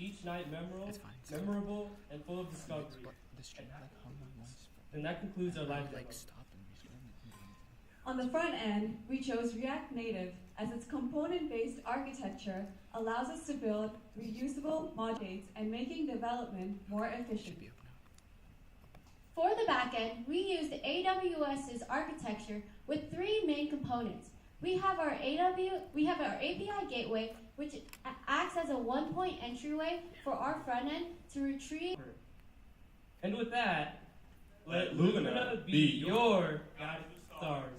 each night memorable and full of discovery. And that concludes our live demo. On the front end, we chose React Native as its component-based architecture allows us to build reusable modules and making development more efficient. For the backend, we used AWS's architecture with 3 main components. We have our API gateway, which acts as a one-point entryway for our front end to retrieve. And with that, let Luna be your guiding stars.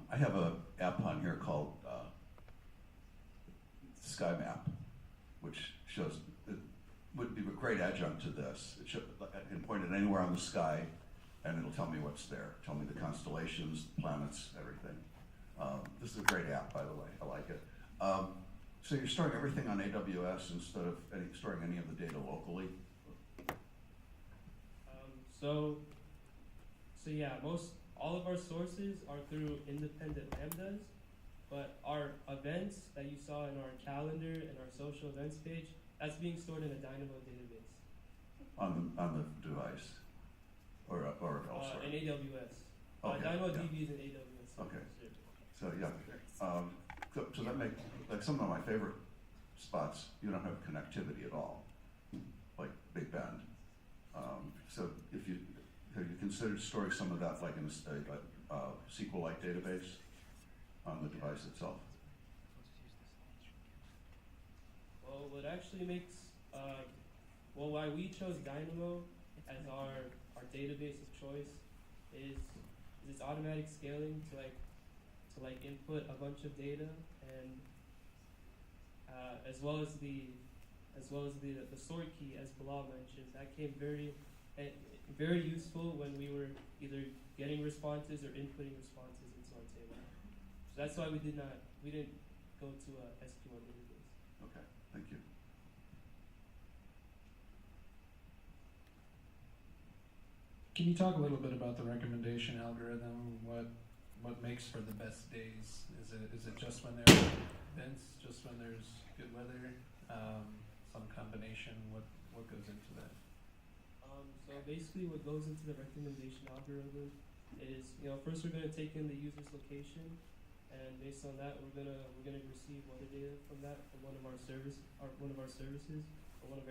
I have an app on here called Sky Map, which shows, it would be a great adjunct to this. I can point it anywhere on the sky, and it'll tell me what's there. Tell me the constellations, planets, everything. This is a great app, by the way. I like it. So you're storing everything on AWS instead of storing any of the data locally? So yeah, all of our sources are through independent lambdas, but our events that you saw in our calendar and our social events page, that's being stored in a Dynamo database. On the device? Or elsewhere? In AWS. Okay, DynamoDB is in AWS. Okay. So yeah, so that makes, like some of my favorite spots, you don't have connectivity at all, like Big Bend. So have you considered storing some of that like in a SQLite database on the device itself? Well, what actually makes, why we chose Dynamo as our database of choice is its automatic scaling to input a bunch of data, and as well as the sort key, as Bilal mentioned, that came very useful when we were either getting responses or inputting responses into our table. So that's why we didn't go to a SQL database. Okay, thank you. Can you talk a little bit about the recommendation algorithm? What makes for the best days? Is it just when there are events, just when there's good weather, some combination? What goes into that? So basically what goes into the recommendation algorithm is, first we're going to take in the user's location, and based on that we're gonna receive weather data from one of our services or one of our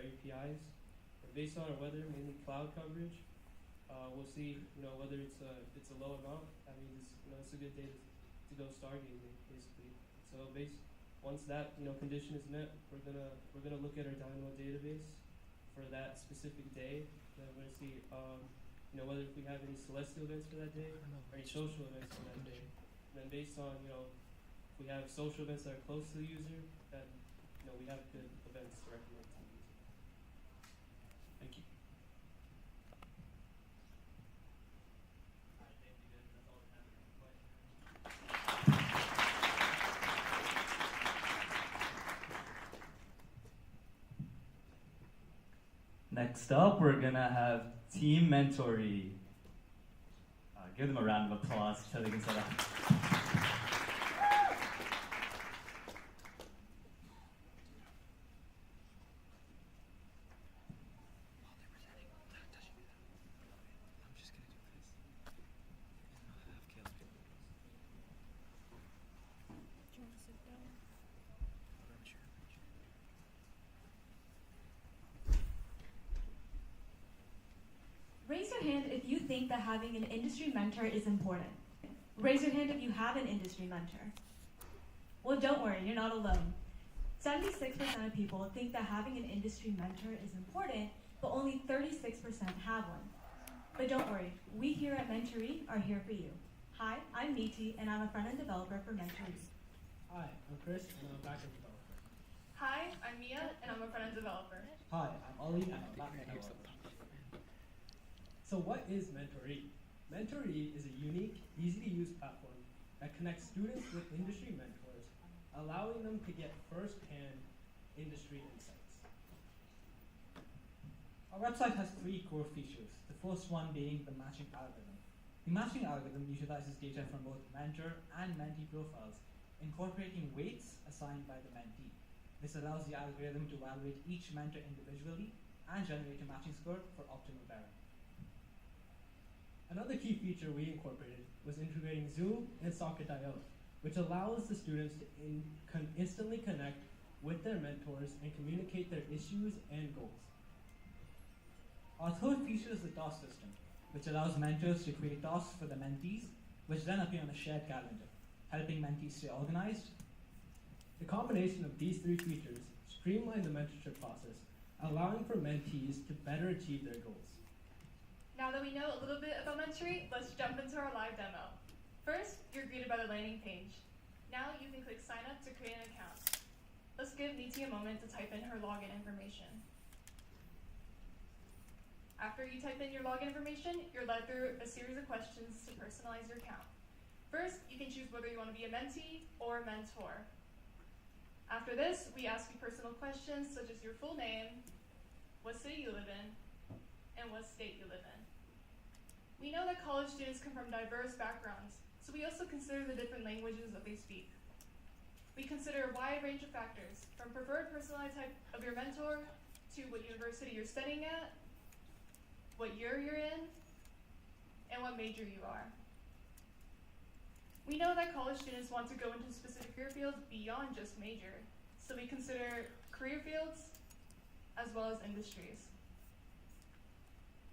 APIs. And based on our weather, mainly cloud coverage, we'll see whether it's a low amount. That means it's a good day to go stargazing, basically. So once that condition is met, we're gonna look at our Dynamo database for that specific day. Then we're gonna see whether if we have any celestial events for that day or any social events for that day. And then based on if we have social events that are close to the user, then we have good events to recommend to the user. Thank you. Next up, we're gonna have Team Mentoree. Give them a round of applause so they can set up. Raise your hand if you think that having an industry mentor is important. Raise your hand if you have an industry mentor. Well, don't worry, you're not alone. 76% of people think that having an industry mentor is important, but only 36% have one. But don't worry, we here at Mentoree are here for you. Hi, I'm Niti, and I'm a front-end developer for Mentoree. Hi, I'm Chris, and I'm a back-end developer. Hi, I'm Mia, and I'm a front-end developer. Hi, I'm Ollie, and I'm a back-end developer. So what is Mentoree? Mentoree is a unique, easy-to-use platform that connects students with industry mentors, allowing them to get first-hand industry insights. Our website has three core features, the first one being the matching algorithm. The matching algorithm utilizes data from both mentor and mentee profiles, incorporating weights assigned by the mentee. This allows the algorithm to evaluate each mentor individually and generate a matching score for optimal pairing. Another key feature we incorporated was integrating Zoom and Socket.io, which allows the students to instantly connect with their mentors and communicate their issues and goals. Our third feature is the task system, which allows mentors to create tasks for the mentees, which then appear on a shared calendar, helping mentees stay organized. The combination of these three features streamline the mentorship process, allowing for mentees to better achieve their goals. Now that we know a little bit about mentoring, let's jump into our live demo. First, you're greeted by the landing page. Now you can click sign up to create an account. Let's give Niti a moment to type in her login information. After you type in your login information, you're led through a series of questions to personalize your account. First, you can choose whether you want to be a mentee or a mentor. After this, we ask you personal questions such as your full name, what city you live in, and what state you live in. We know that college students come from diverse backgrounds, so we also consider the different languages that they speak. We consider a wide range of factors, from preferred personality type of your mentor, to what university you're studying at, what year you're in, and what major you are. We know that college students want to go into specific career fields beyond just major, so we consider career fields as well as industries.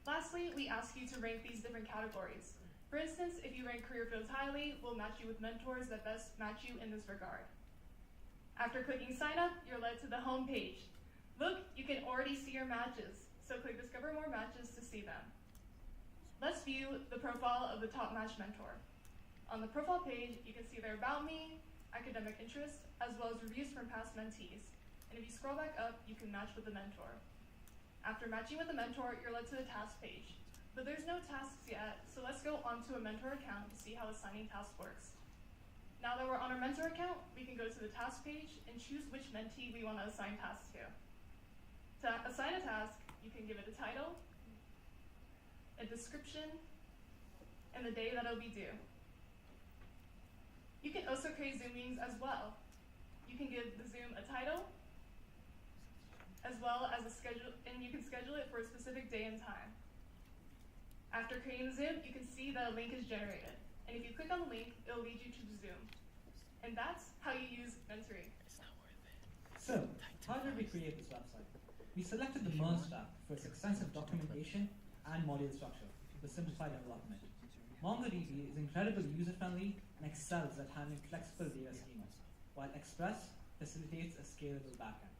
Lastly, we ask you to rank these different categories. For instance, if you rank career fields highly, we'll match you with mentors that best match you in this regard. After clicking sign up, you're led to the home page. Look, you can already see your matches, so click discover more matches to see them. Let's view the profile of the top match mentor. On the profile page, you can see their about me, academic interest, as well as reviews from past mentees. And if you scroll back up, you can match with the mentor. After matching with the mentor, you're led to the task page. But there's no tasks yet, so let's go onto a mentor account to see how assigning tasks works. Now that we're on our mentor account, we can go to the task page and choose which mentee we want to assign tasks to. To assign a task, you can give it a title, a description, and the day that it'll be due. You can also create Zoom meetings as well. You can give the Zoom a title, as well as a schedule, and you can schedule it for a specific day and time. After creating the Zoom, you can see that a link is generated. And if you click on the link, it'll lead you to the Zoom. And that's how you use mentoring. So, how did we create this website? We selected the Merge tab for its extensive documentation and module structure with simplified development. MongoDB is incredibly user-friendly and excels at handling flexible data schemas, while Express facilitates a scalable backend.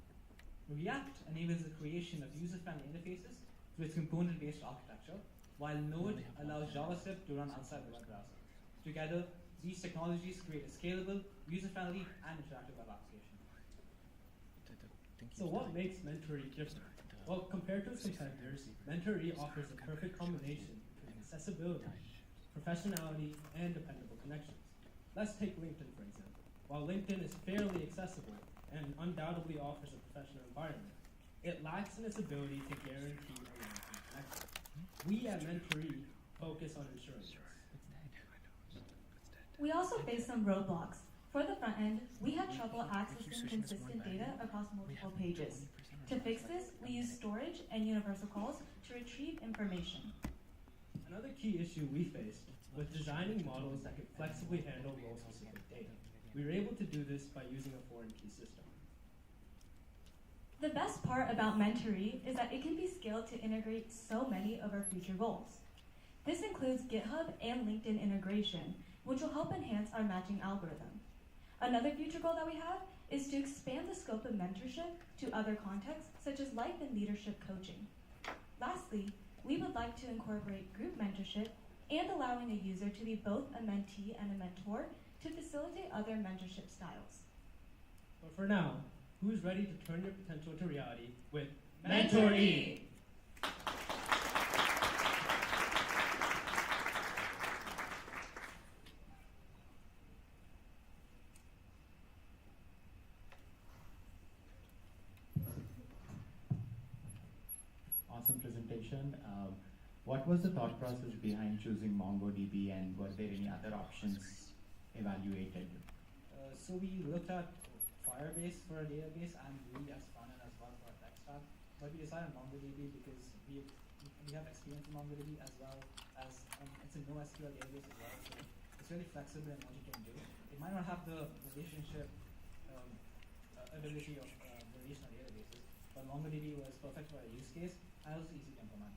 React enables the creation of user-friendly interfaces through its component-based architecture, while Node allows JavaScript to run outside the web browser. Together, these technologies create a scalable, user-friendly, and interactive web application. So what makes Mentory different? Well, compared to its competitors, Mentory offers a perfect combination between accessibility, professionality, and dependable connections. Let's take LinkedIn, for example. While LinkedIn is fairly accessible and undoubtedly offers a professional environment, it lacks in its ability to guarantee a long-term connection. We at Mentory focus on ensuring this. We also face some roadblocks. For the front end, we had trouble accessing consistent data across multiple pages. To fix this, we use storage and universal calls to retrieve information. Another key issue we faced was designing models that could flexibly handle role-specific data. We were able to do this by using a foreign key system. The best part about Mentory is that it can be scaled to integrate so many of our future goals. This includes GitHub and LinkedIn integration, which will help enhance our matching algorithm. Another future goal that we have is to expand the scope of mentorship to other contexts, such as life and leadership coaching. Lastly, we would like to incorporate group mentorship and allowing a user to be both a mentee and a mentor to facilitate other mentorship styles. But for now, who's ready to turn your potential into reality with Mentory? awesome presentation. What was the thought process behind choosing MongoDB, and were there any other options evaluated? So we looked at Firebase for a database and Ruby as frontend as well for a tech stack, but we decided MongoDB because we have experience in MongoDB as well as it's a NoSQL database as well, so it's really flexible in what you can do. It might not have the relationship ability of relational databases, but MongoDB was perfect for a use case and also easy to implement.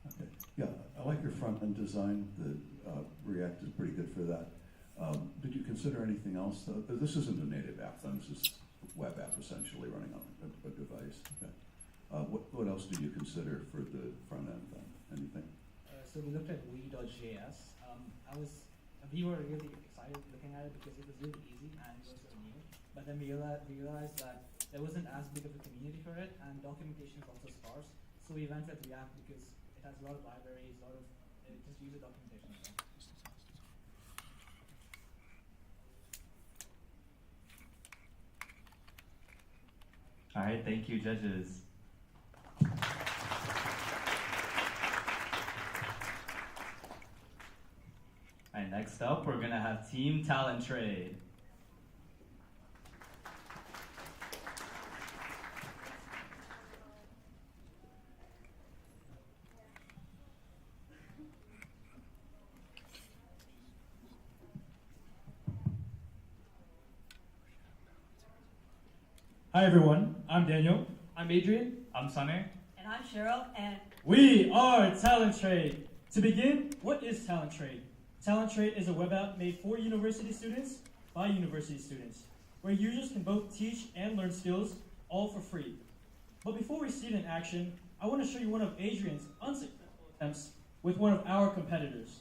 Okay. Yeah, I like your front-end design. The React is pretty good for that. Did you consider anything else? This isn't a native app, then. This is a web app essentially running on a device. Okay. What else did you consider for the front end then? Anything? So we looked at Wii.js. We were really excited looking at it because it was really easy and it was so new. But then we realized that there wasn't as big of a community for it, and documentation is also sparse. So we went with React because it has a lot of libraries, just user documentation as well. All right, thank you, judges. All right, next up, we're gonna have Team TalentTrade. Hi everyone, I'm Daniel. I'm Adrian. I'm Sunny. And I'm Cheryl, and We are TalentTrade. To begin, what is TalentTrade? TalentTrade is a web app made for university students by university students, where users can both teach and learn skills, all for free. But before we see it in action, I want to show you one of Adrian's unsuccessful attempts with one of our competitors.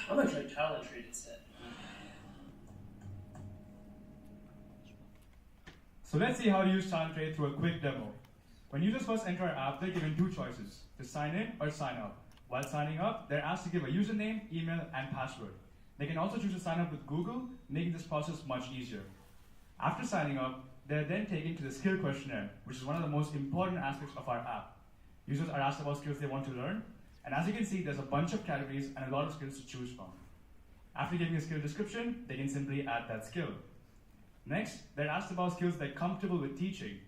I'm gonna try TalentTrade instead. So let's see how to use TalentTrade through a quick demo. When users first enter our app, they're given two choices, to sign in or sign up. While signing up, they're asked to give a username, email, and password. They can also choose to sign up with Google, making this process much easier. After signing up, they're then taken to the skill questionnaire, which is one of the most important aspects of our app. Users are asked about skills they want to learn, and as you can see, there's a bunch of categories and a lot of skills to choose from. After giving a skill description, they can simply add that skill. Next, they're asked about skills they're comfortable with teaching.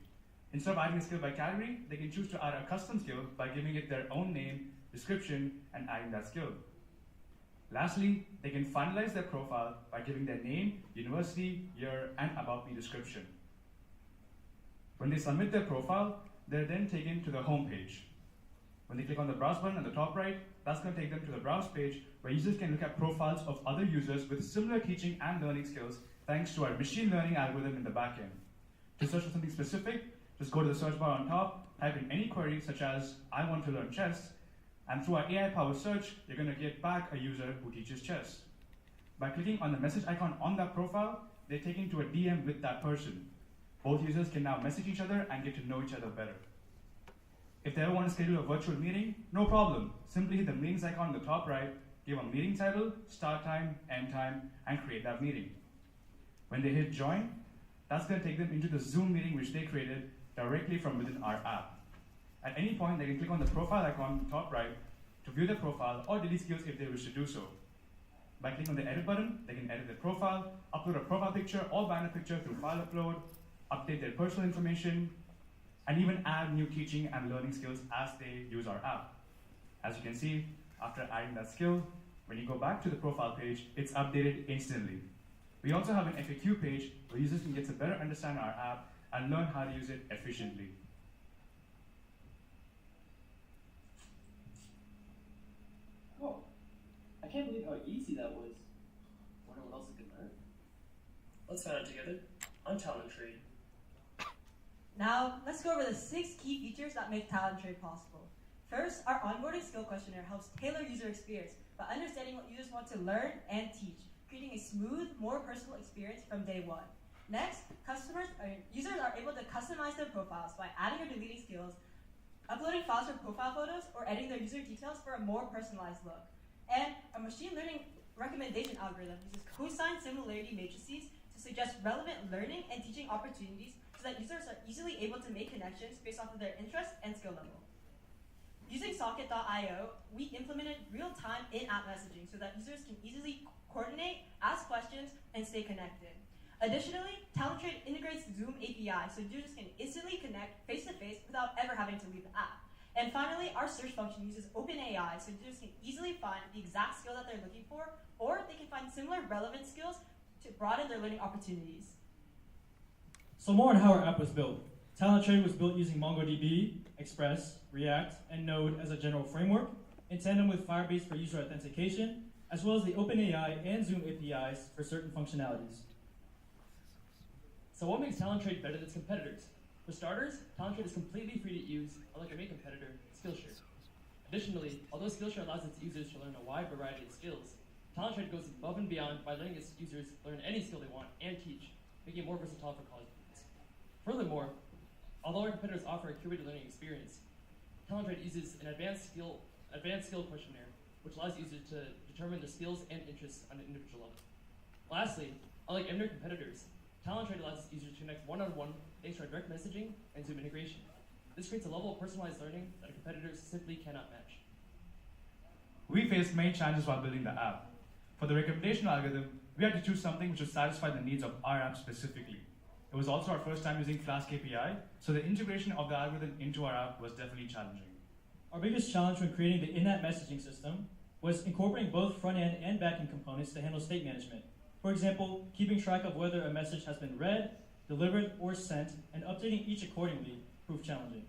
Instead of adding a skill by category, they can choose to add a custom skill by giving it their own name, description, and adding that skill. Lastly, they can finalize their profile by giving their name, university, year, and About Me description. When they submit their profile, they're then taken to the home page. When they click on the browse button on the top right, that's going to take them to the browse page where users can look at profiles of other users with similar teaching and learning skills thanks to our machine learning algorithm in the backend. To search for something specific, just go to the search bar on top, type in any query such as, I want to learn chess, and through our AI-powered search, you're going to get back a user who teaches chess. By clicking on the message icon on that profile, they're taken to a DM with that person. Both users can now message each other and get to know each other better. If they ever want to schedule a virtual meeting, no problem. Simply hit the meetings icon on the top right, give a meeting title, start time, end time, and create that meeting. When they hit join, that's going to take them into the Zoom meeting which they created directly from within our app. At any point, they can click on the profile icon on the top right to view their profile or delete skills if they wish to do so. By clicking on the edit button, they can edit their profile, upload a profile picture or banner picture through file upload, update their personal information, and even add new teaching and learning skills as they use our app. As you can see, after adding that skill, when you go back to the profile page, it's updated instantly. We also have an FAQ page where users can get to better understand our app and learn how to use it efficiently. Oh, I can't believe how easy that was. Wonder what else I could learn. Let's find out together on TalentTrade. Now, let's go over the 6 key features that make TalentTrade possible. First, our onboarding skill questionnaire helps tailor user experience by understanding what users want to learn and teach, creating a smooth, more personal experience from day one. Next, users are able to customize their profiles by adding or deleting skills, uploading files for profile photos, or editing their user details for a more personalized look. And a machine learning recommendation algorithm uses cosine similarity matrices to suggest relevant learning and teaching opportunities so that users are easily able to make connections based off of their interest and skill level. Using Socket.io, we implemented real-time in-app messaging so that users can easily coordinate, ask questions, and stay connected. Additionally, TalentTrade integrates Zoom API so users can instantly connect face-to-face without ever having to leave the app. And finally, our search function uses OpenAI so users can easily find the exact skill that they're looking for, or they can find similar relevant skills to broaden their learning opportunities. So more on how our app was built. TalentTrade was built using MongoDB, Express, React, and Node as a general framework, in tandem with Firebase for user authentication, as well as the OpenAI and Zoom APIs for certain functionalities. So what makes TalentTrade better than its competitors? For starters, TalentTrade is completely free to use, unlike our main competitor, Skillshare. Additionally, although Skillshare allows its users to learn a wide variety of skills, TalentTrade goes above and beyond by letting its users learn any skill they want and teach, making it more versatile for college students. Furthermore, although our competitors offer a curated learning experience, TalentTrade uses an advanced skill questionnaire, which allows users to determine their skills and interests on an individual level. Lastly, unlike any of our competitors, TalentTrade allows its users to connect one-on-one thanks to our direct messaging and Zoom integration. This creates a level of personalized learning that our competitors simply cannot match. We faced many challenges while building the app. For the recommendation algorithm, we had to choose something which would satisfy the needs of our app specifically. It was also our first time using Flask API, so the integration of the algorithm into our app was definitely challenging. Our biggest challenge when creating the in-app messaging system was incorporating both front-end and back-end components to handle state management. For example, keeping track of whether a message has been read, delivered, or sent, and updating each accordingly proved challenging.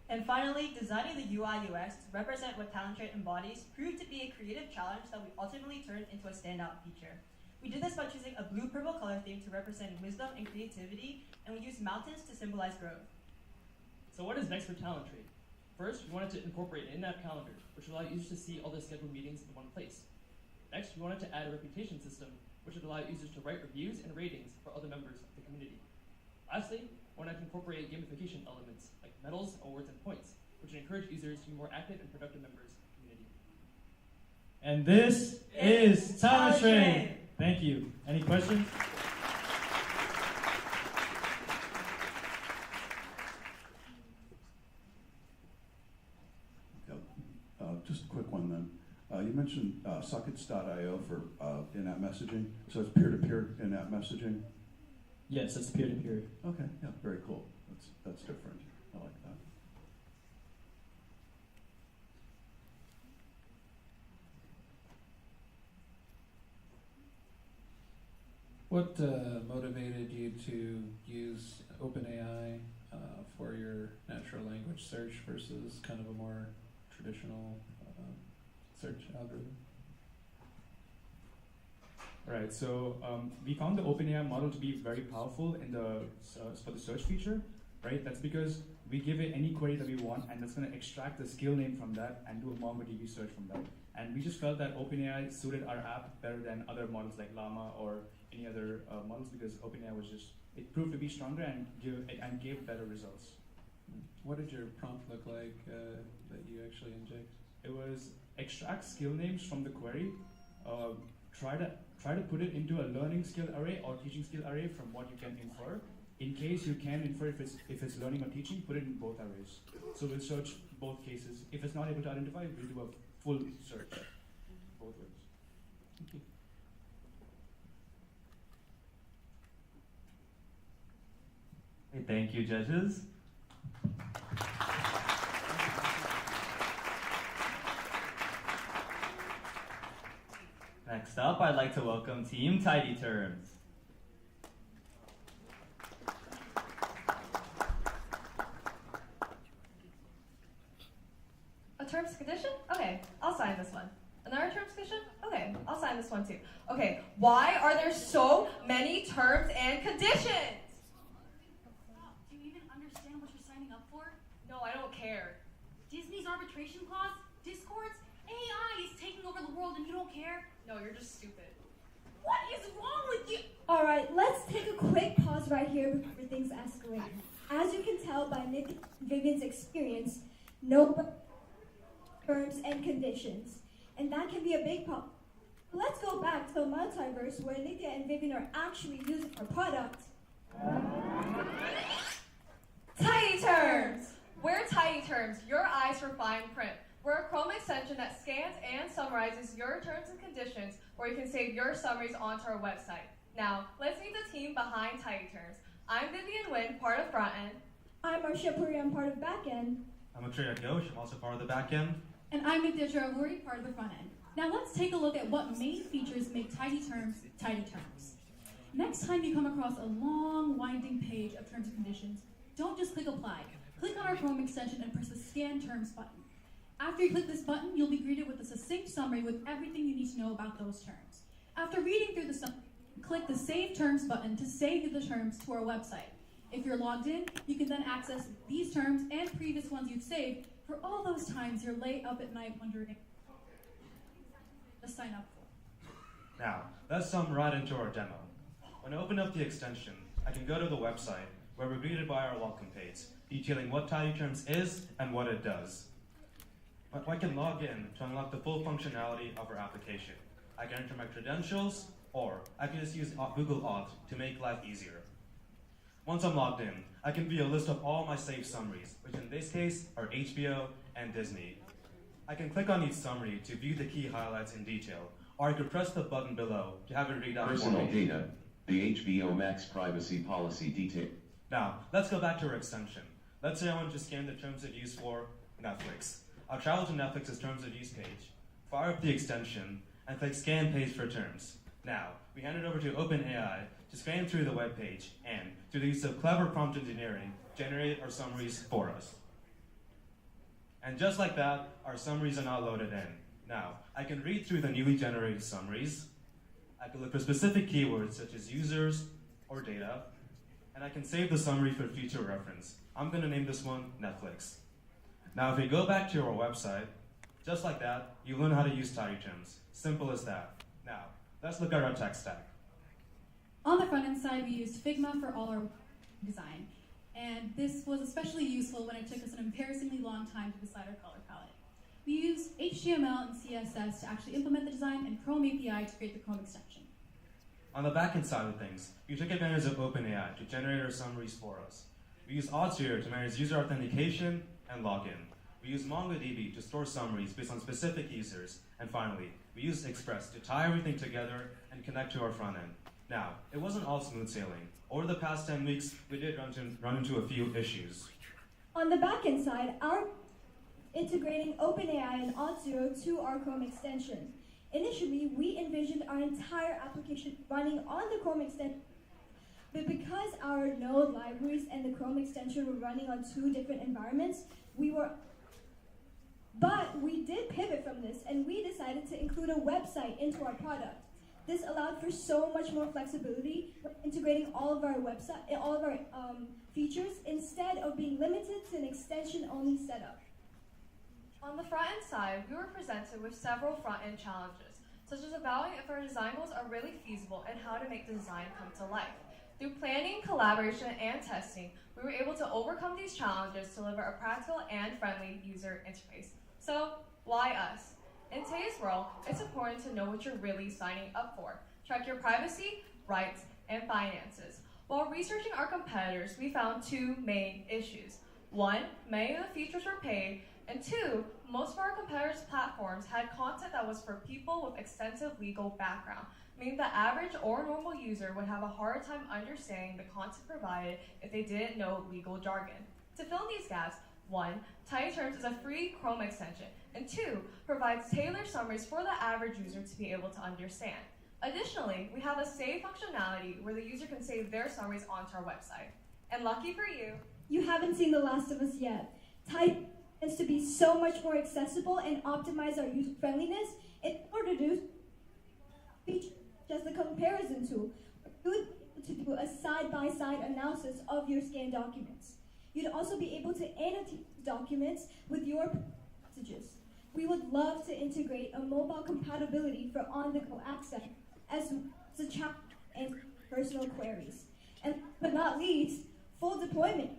And finally, designing the UI/UX to represent what TalentTrade embodies proved to be a creative challenge that we ultimately turned into a standout feature. We did this by choosing a blue-purple color theme to represent wisdom and creativity, and we used mountains to symbolize growth. So what is next for TalentTrade? First, we wanted to incorporate an in-app calendar, which would allow users to see all their scheduled meetings in one place. Next, we wanted to add a reputation system, which would allow users to write reviews and ratings for other members of the community. Lastly, we wanted to incorporate gamification elements like medals, awards, and points, which would encourage users to be more active and productive members of the community. And this is TalentTrade. Thank you. Any questions? Just a quick one then. You mentioned sockets.io for in-app messaging. So it's peer-to-peer in-app messaging? Yes, it's peer-to-peer. Okay, yeah, very cool. That's different. I like that. What motivated you to use OpenAI for your natural language search versus kind of a more traditional search algorithm? Right, so we found the OpenAI model to be very powerful in for the search feature, right? That's because we give it any query that we want, and that's going to extract the skill name from that and do a MongoDB search from that. And we just felt that OpenAI suited our app better than other models like Llama or any other models, because OpenAI it proved to be stronger and gave better results. What did your prompt look like that you actually inject? It was extract skill names from the query, try to put it into a learning skill array or teaching skill array from what you can infer. In case you can infer if it's learning or teaching, put it in both arrays. So we'll search both cases. If it's not able to identify, we'll do a full search both ways. Thank you. Hey, thank you, judges. Next up, I'd like to welcome Team TidyTerms. A terms condition? Okay, I'll sign this one. Another terms condition? Okay, I'll sign this one too. Okay, why are there so many terms and conditions? Do you even understand up for? No, I don't care. Disney's arbitration clause? Discord's? AI is taking over the world and you don't care? No, you're just stupid. What is wrong with you? Alright, let's take a quick pause right here before things escalate. As you can tell by Nick and Vivian's experience, no terms and conditions. And that can be a big problem. Let's go back to the multiverse where Nithya and Vivian are actually using our product. TidyTerms! We're TidyTerms, your eyes for fine print. We're a Chrome extension that scans and summarizes your terms and conditions where you can save your summaries onto our website. Now, let's meet the team behind TidyTerms. I'm Vivian Nguyen, part of front end. I'm Arshia Puri, I'm part of back end. I'm Atreya Ghosh, I'm also part of the back end. And I'm Nithya Charavuri, part of the front end. Now let's take a look at what main features make TidyTerms TidyTerms. Next time you come across a long, winding page of terms and conditions, don't just click apply. Click on our Chrome extension and press the Scan Terms button. After you click this button, you'll be greeted with a succinct summary with everything you need to know about those terms. After reading through the summary, click the Save Terms button to save the terms to our website. If you're logged in, you can then access these terms and previous ones you've saved for all those times you're late up at night wondering to sign up for. Now, let's jump right into our demo. When I open up the extension, I can go to the website where we're greeted by our welcome page, detailing what TidyTerms is and what it does. I can log in to unlock the full functionality of our application. I can enter my credentials, or I can just use Google Auth to make life easier. Once I'm logged in, I can view a list of all my saved summaries, which in this case are HBO and Disney. I can click on each summary to view the key highlights in detail, or I could press the button below to have it read out for me. Personal data, the HBO Max privacy policy detail. Now, let's go back to our extension. Let's say I want to scan the terms of use for Netflix. I'll travel to Netflix's terms of use page, fire up the extension, and click Scan Page for Terms. Now, we hand it over to OpenAI to scan through the web page and, through the use of clever prompt engineering, generate our summaries for us. And just like that, our summaries are now loaded in. Now, I can read through the newly generated summaries, I can look for specific keywords such as users or data, and I can save the summary for future reference. I'm going to name this one Netflix. Now, if we go back to our website, just like that, you learn how to use TidyTerms. Simple as that. Now, let's look at our tech stack. On the front end side, we used Figma for all our design. And this was especially useful when it took us an embarrassingly long time to decide our color palette. We used HTML and CSS to actually implement the design and Chrome API to create the Chrome extension. On the backend side of things, we took advantage of OpenAI to generate our summaries for us. We used Auth0 to manage user authentication and login. We used MongoDB to store summaries based on specific users. And finally, we used Express to tie everything together and connect to our front end. Now, it wasn't all smooth sailing. Over the past 10 weeks, we did run into a few issues. On the backend side, our integrating OpenAI and Auth0 to our Chrome extension. Initially, we envisioned our entire application running on the Chrome extension, but because our node libraries and the Chrome extension were running on two different environments, but we did pivot from this, and we decided to include a website into our product. This allowed for so much more flexibility when integrating all of our features instead of being limited to an extension-only setup. On the front-end side, we were presented with several front-end challenges, such as evaluating if our design goals are really feasible and how to make the design come to life. Through planning, collaboration, and testing, we were able to overcome these challenges to deliver a practical and friendly user interface. So, why us? In today's world, it's important to know what you're really signing up for. Track your privacy, rights, and finances. While researching our competitors, we found two main issues. One, many of the features were paid, and two, most of our competitors' platforms had content that was for people with extensive legal background, meaning the average or normal user would have a hard time understanding the content provided if they didn't know legal jargon. To fill in these gaps, 1, TidyTerms is a free Chrome extension, and 2, provides tailored summaries for the average user to be able to understand. Additionally, we have a save functionality where the user can save their summaries onto our website. And lucky for you, you haven't seen The Last of Us yet. TidyTerms is to be so much more accessible and optimize our user friendliness in order to do features such as the comparison tool, to do a side-by-side analysis of your scanned documents. You'd also be able to annotate documents with your messages. We would love to integrate a mobile compatibility for on-the-go access as a chat and personal queries. And last but not least, full deployment.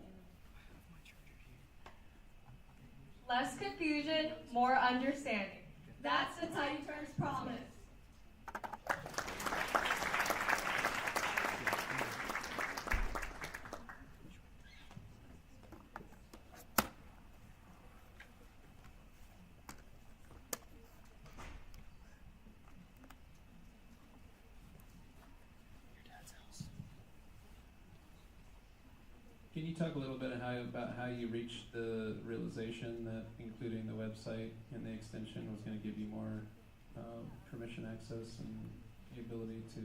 Less confusion, more understanding. That's the TidyTerms promise. Can you talk a little bit about how you reached the realization that including the website in the extension was going to give you more permission access and the ability to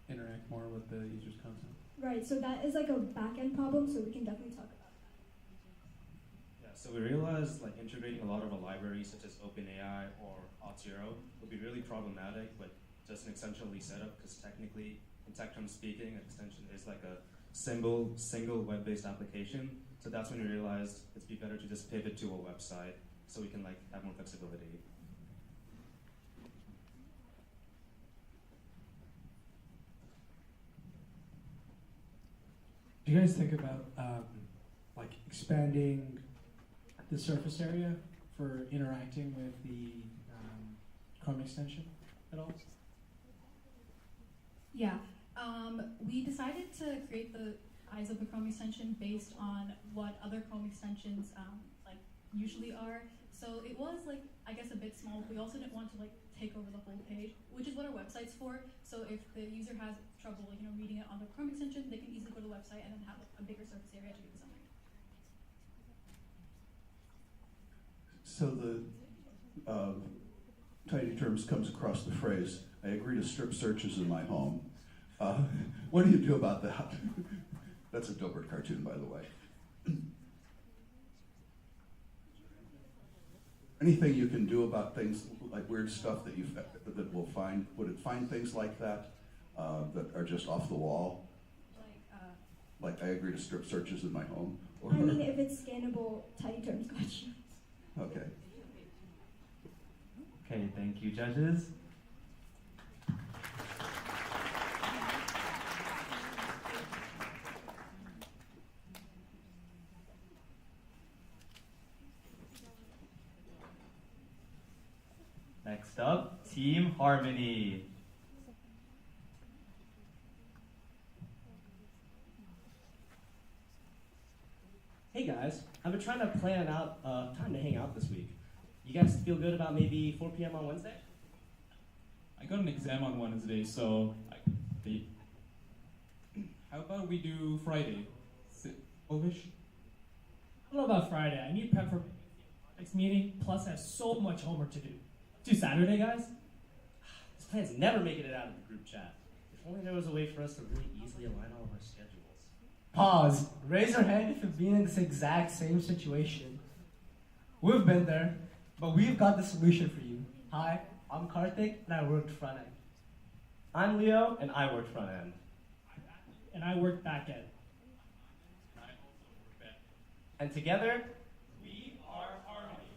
interact more with the user's content? Right, so that is like a back-end problem, so we can definitely talk about that. Yeah, so we realized like integrating a lot of our libraries such as OpenAI or Auth0 would be really problematic with just an extension we set up, because technically, in tech terms speaking, an extension is like a single web-based application. So that's when we realized it'd be better to just pivot to a website so we can like have more flexibility. Do you guys think about like expanding the surface area for interacting with the Chrome extension at all? Yeah, we decided to create the Eyes Open Chrome extension based on what other Chrome extensions like usually are. So it was like, I guess, a bit small. We also didn't want to like take over the whole page, which is what our website's for. So if the user has trouble, reading it on the Chrome extension, they can easily go to the website and then have a bigger surface area to do something. So the TidyTerms comes across the phrase, I agree to strip searches in my home. What do you do about that? That's a Dilbert cartoon, by the way. Anything you can do about things like weird stuff that that will find? Would it find things like that that are just off the wall? Like I agree to strip searches in my home. Or, I mean, if it's scannable, TidyTerms got you. Okay. Okay, thank you, judges. Next up, Team Harmony. Hey guys, I've been trying to plan out time to hang out this week. You guys feel good about maybe 4 p.m. on Wednesday? I got an exam on Wednesday, so how about we do Friday? 12-ish? I don't know about Friday. I need prep for next meeting, plus I have so much homework to do. Do Saturday, guys? This plan's never making it out of the group chat. If only there was a way for us to really easily align all of our schedules. Pause. Raise your hand if you've been in this exact same situation. We've been there, but we've got the solution for you. Hi, I'm Karthik, and I worked front end. I'm Leo, and I worked front end. And I work back end. And together, we are Harmony.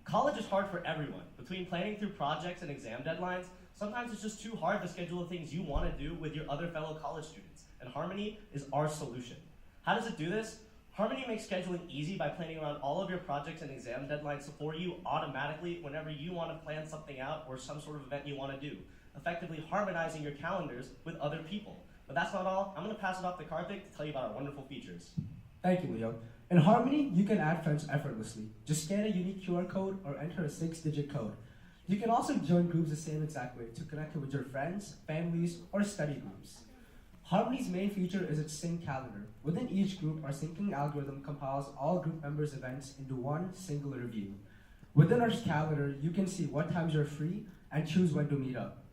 College is hard for everyone. Between planning through projects and exam deadlines, sometimes it's just too hard to schedule the things you want to do with your other fellow college students. And Harmony is our solution. How does it do this? Harmony makes scheduling easy by planning around all of your projects and exam deadlines for you automatically whenever you want to plan something out or some sort of event you want to do, effectively harmonizing your calendars with other people. But that's not all. I'm going to pass it off to Karthik to tell you about our wonderful features. Thank you, Leo. In Harmony, you can add friends effortlessly. Just scan a unique QR code or enter a 6-digit code. You can also join groups the same exact way to connect with your friends, families, or study groups. Harmony's main feature is its sync calendar. Within each group, our syncing algorithm compiles all group members' events into one singular view. Within our calendar, you can see what times you're free and choose when to meet up.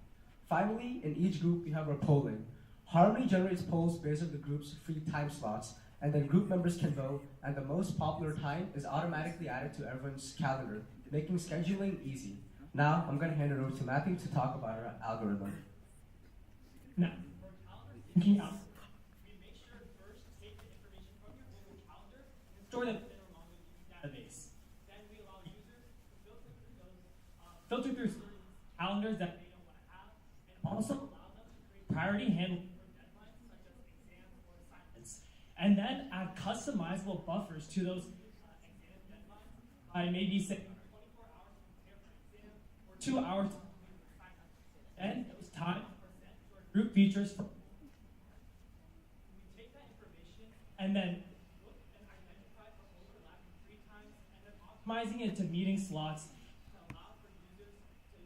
Finally, in each group, we have our polling. Harmony generates polls based on the group's free time slots, and then group members can vote, and the most popular time is automatically added to everyone's calendar, making scheduling easy. Now, I'm going to hand it over to Matthew to talk about our algorithm. Now, we make sure first to take the information calendars that they don't want to have, and also allow them to create priority handling for deadlines such as exams or assignments, and then add customizable buffers to those exam deadlines by maybe say 24 hours to prepare for an exam or 2 hours to complete an assignment. And those times are sent to our group features. We take that information and then look and identify for overlapping free times and then optimizing it to meeting slots to allow for users to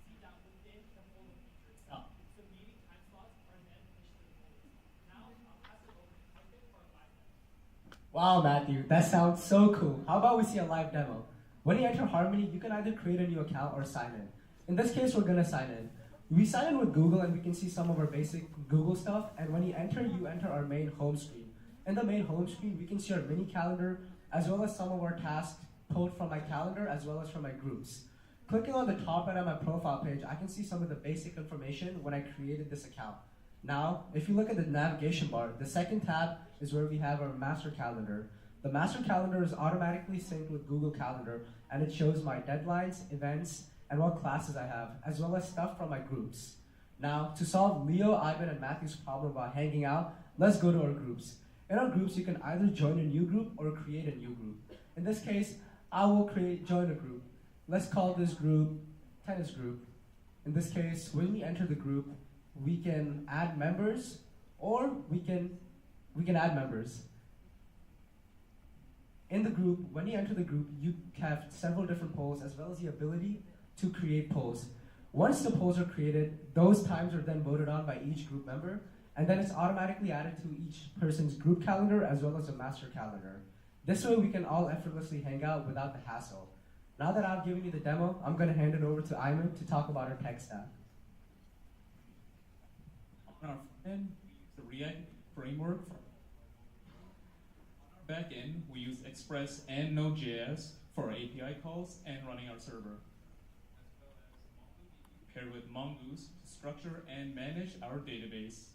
see that within the folder feature itself. So meeting time slots are then pushed to the folder. Now I'll pass it over to Tiffany for a live demo. Wow, Matthew, that sounds so cool. How about we see a live demo? When you enter Harmony, you can either create a new account or sign in. In this case, we're gonna sign in. We sign in with Google and we can see some of our basic Google stuff. And when you enter our main home screen. In the main home screen, we can see our mini calendar as well as some of our tasks pulled from my calendar as well as from my groups. Clicking on the top right of my profile page, I can see some of the basic information when I created this account. Now, if you look at the navigation bar, the second tab is where we have our master calendar. The master calendar is automatically synced with Google Calendar and it shows my deadlines, events, and what classes I have, as well as stuff from my groups. Now, to solve Leo, Ivan, and Matthew's problem about hanging out, let's go to our groups. In our groups, you can either join a new group or create a new group. In this case, I will join a group. Let's call this group tennis group. In this case, when we enter the group, we can add members or we can add members. In the group, when you enter the group, you have several different polls as well as the ability to create polls. Once the polls are created, those times are then voted on by each group member, and then it's automatically added to each person's group calendar as well as a master calendar. This way we can all effortlessly hang out without the hassle. Now that I've given you the demo, I'm going to hand it over to Ayman to talk about our tech stack. On our front end, we use the React framework. On our back end, we use Express and Node.js for our API calls and running our server, paired with Mongoose to structure and manage our database.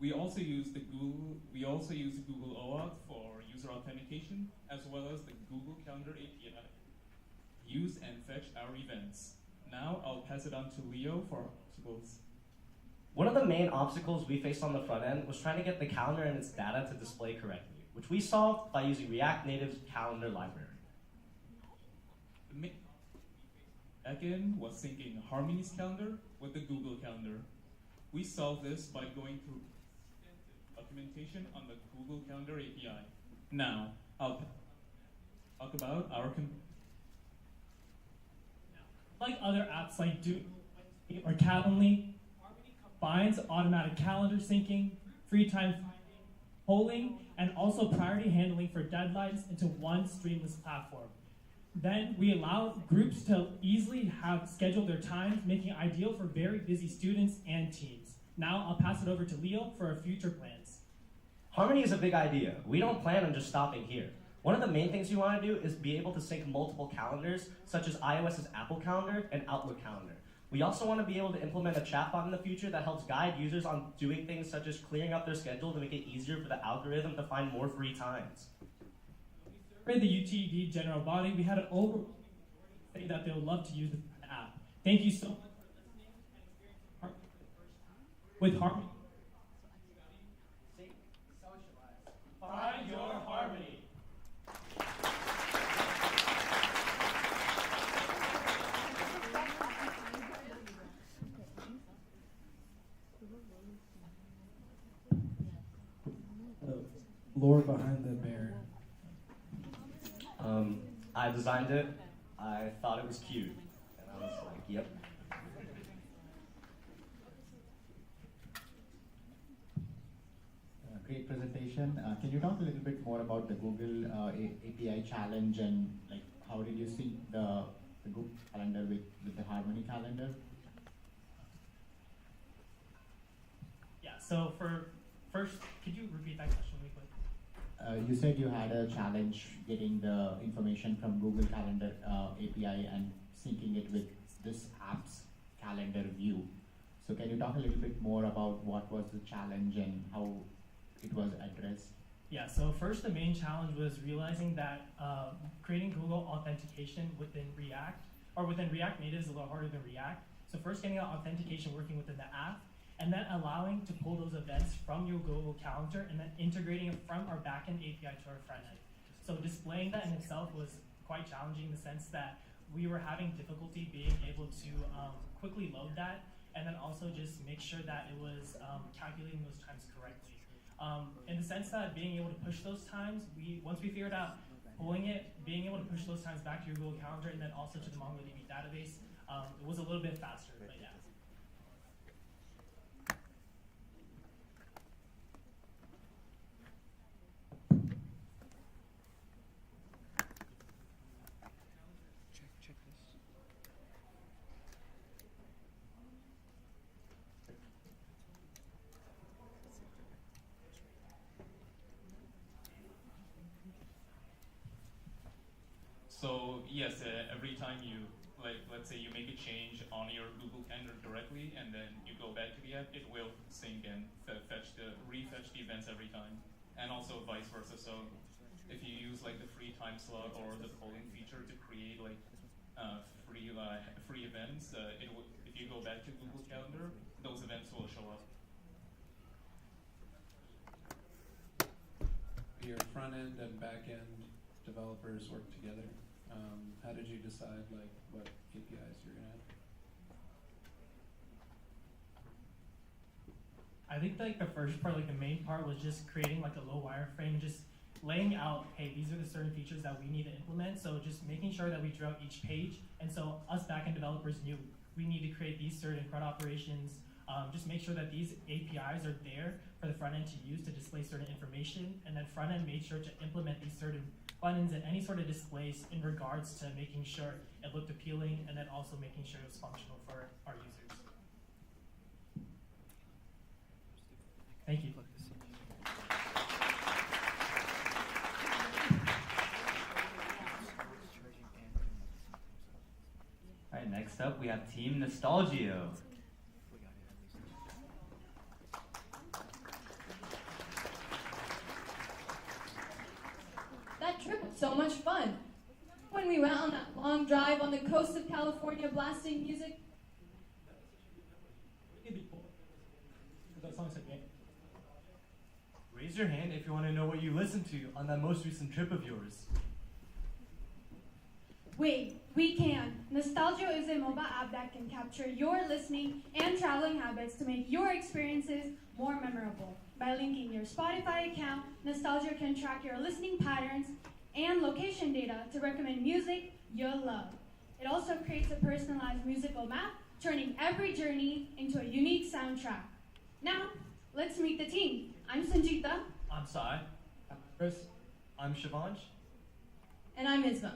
We also use Google OAuth for user authentication, as well as the Google Calendar API to use and fetch our events. Now I'll pass it on to Leo for obstacles. One of the main obstacles we faced on the front end was trying to get the calendar and its data to display correctly, which we solved by using React Native's calendar library. The main backend was syncing Harmony's calendar with the Google Calendar. We solved this by going through extensive documentation on the Google Calendar API. Now, I'll talk about our Like other apps like or Calendly, Harmony combines automatic calendar syncing, free time finding, polling, and also priority handling for deadlines into one streamless platform. Then we allow groups to easily schedule their times, making it ideal for very busy students and teams. Now I'll pass it over to Leo for our future plans. Harmony is a big idea. We don't plan on just stopping here. One of the main things we want to do is be able to sync multiple calendars, such as iOS's Apple Calendar and Outlook Calendar. We also want to be able to implement a chatbot in the future that helps guide users on doing things such as clearing up their schedule to make it easier for the algorithm to find more free times. For the UTD general body, we had an overwhelming majority say that they would love to use the app. Thank you so much for listening and experiencing Harmony for the first time. With Harmony, socialize. Find your Harmony. Lore behind the bear. I designed it. I thought it was cute. And I was like, yep. Great presentation. Can you talk a little bit more about the Google API challenge and like how did you sync the Google Calendar with the Harmony calendar? Yeah, so first, could you repeat that question really quick? You said you had a challenge getting the information from Google Calendar API and syncing it with this app's calendar view. So can you talk a little bit more about what was the challenge and how it was addressed? Yeah, so first the main challenge was realizing that creating Google authentication within React, or within React Native is a little harder than React. So first getting authentication working within the app, and then allowing to pull those events from your Google Calendar and then integrating it from our backend API to our front end. So displaying that in itself was quite challenging in the sense that we were having difficulty being able to quickly load that, and then also just make sure that it was calculating those times correctly. In the sense that being able to push those times, once we figured out pulling it, being able to push those times back to your Google Calendar and then also to the MongoDB database, it was a little bit faster, but yeah. So yes, every time you, let's say you make a change on your Google Calendar directly, and then you go back to the app, it will sync and refetch the events every time, and also vice versa. So if you use like the free time slot or the polling feature to create like free events, if you go back to Google Calendar, those events will show up. Your front end and back end developers work together. How did you decide like what APIs you're gonna have? I think like the first part, like the main part, was just creating like a low wireframe, just laying out, hey, these are the certain features that we need to implement. So just making sure that we drew out each page, and so us backend developers knew we need to create these certain CRUD operations. Just make sure that these APIs are there for the front end to use to display certain information, and then front end made sure to implement these certain buttons and any sort of displays in regards to making sure it looked appealing, and then also making sure it was functional for our users. Thank you. All right, next up we have Team Nostalgio. That trip was so much fun. When we went on that long drive on the coast of California blasting music. Raise your hand if you want to know what you listened to on that most recent trip of yours. Wait, we can. Nostalgia is a mobile app that can capture your listening and traveling habits to make your experiences more memorable. By linking your Spotify account, Nostalgia can track your listening patterns and location data to recommend music you'll love. It also creates a personalized musical map, turning every journey into a unique soundtrack. Now, let's meet the team. I'm Sanjita. I'm Sai. I'm Chris. I'm Shivansh. And I'm Isma.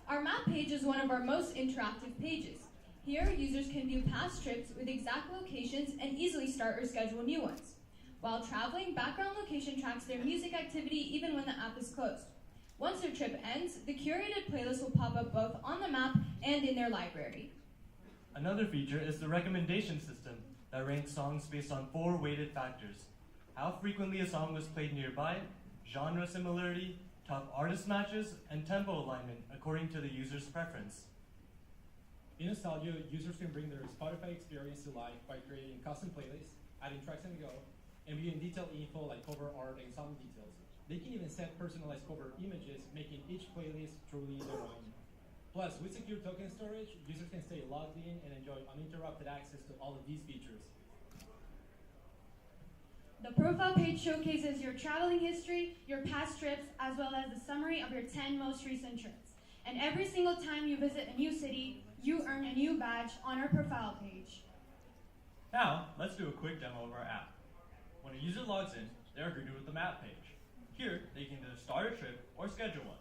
Our map page is one of our most interactive pages. Here, users can view past trips with exact locations and easily start or schedule new ones. While traveling, background location tracks their music activity even when the app is closed. Once their trip ends, the curated playlist will pop up both on the map and in their library. Another feature is the recommendation system that ranks songs based on 4 weighted factors: how frequently a song was played nearby, genre similarity, top artist matches, and tempo alignment according to the user's preference. In Nostalgia, users can bring their Spotify experience to life by creating custom playlists, adding tracks on the go, and viewing detailed info like cover art and song details. They can even set personalized cover images, making each playlist truly their own. Plus, with secure token storage, users can stay logged in and enjoy uninterrupted access to all of these features. The profile page showcases your traveling history, your past trips, as well as the summary of your 10 most recent trips. And every single time you visit a new city, you earn a new badge on our profile page. Now, let's do a quick demo of our app. When a user logs in, they are greeted with the map page. Here, they can either start a trip or schedule one.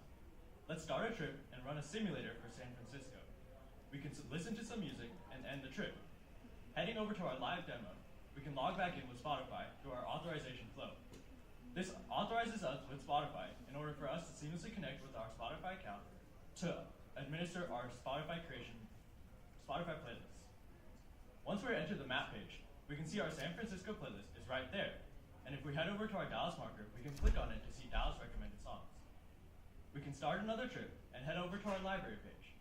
Let's start a trip and run a simulator for San Francisco. We can listen to some music and end the trip. Heading over to our live demo, we can log back in with Spotify through our authorization flow. This authorizes us with Spotify in order for us to seamlessly connect with our Spotify account to administer our Spotify playlists. Once we enter the map page, we can see our San Francisco playlist is right there. And if we head over to our Dallas marker, we can click on it to see Dallas recommended songs. We can start another trip and head over to our library page.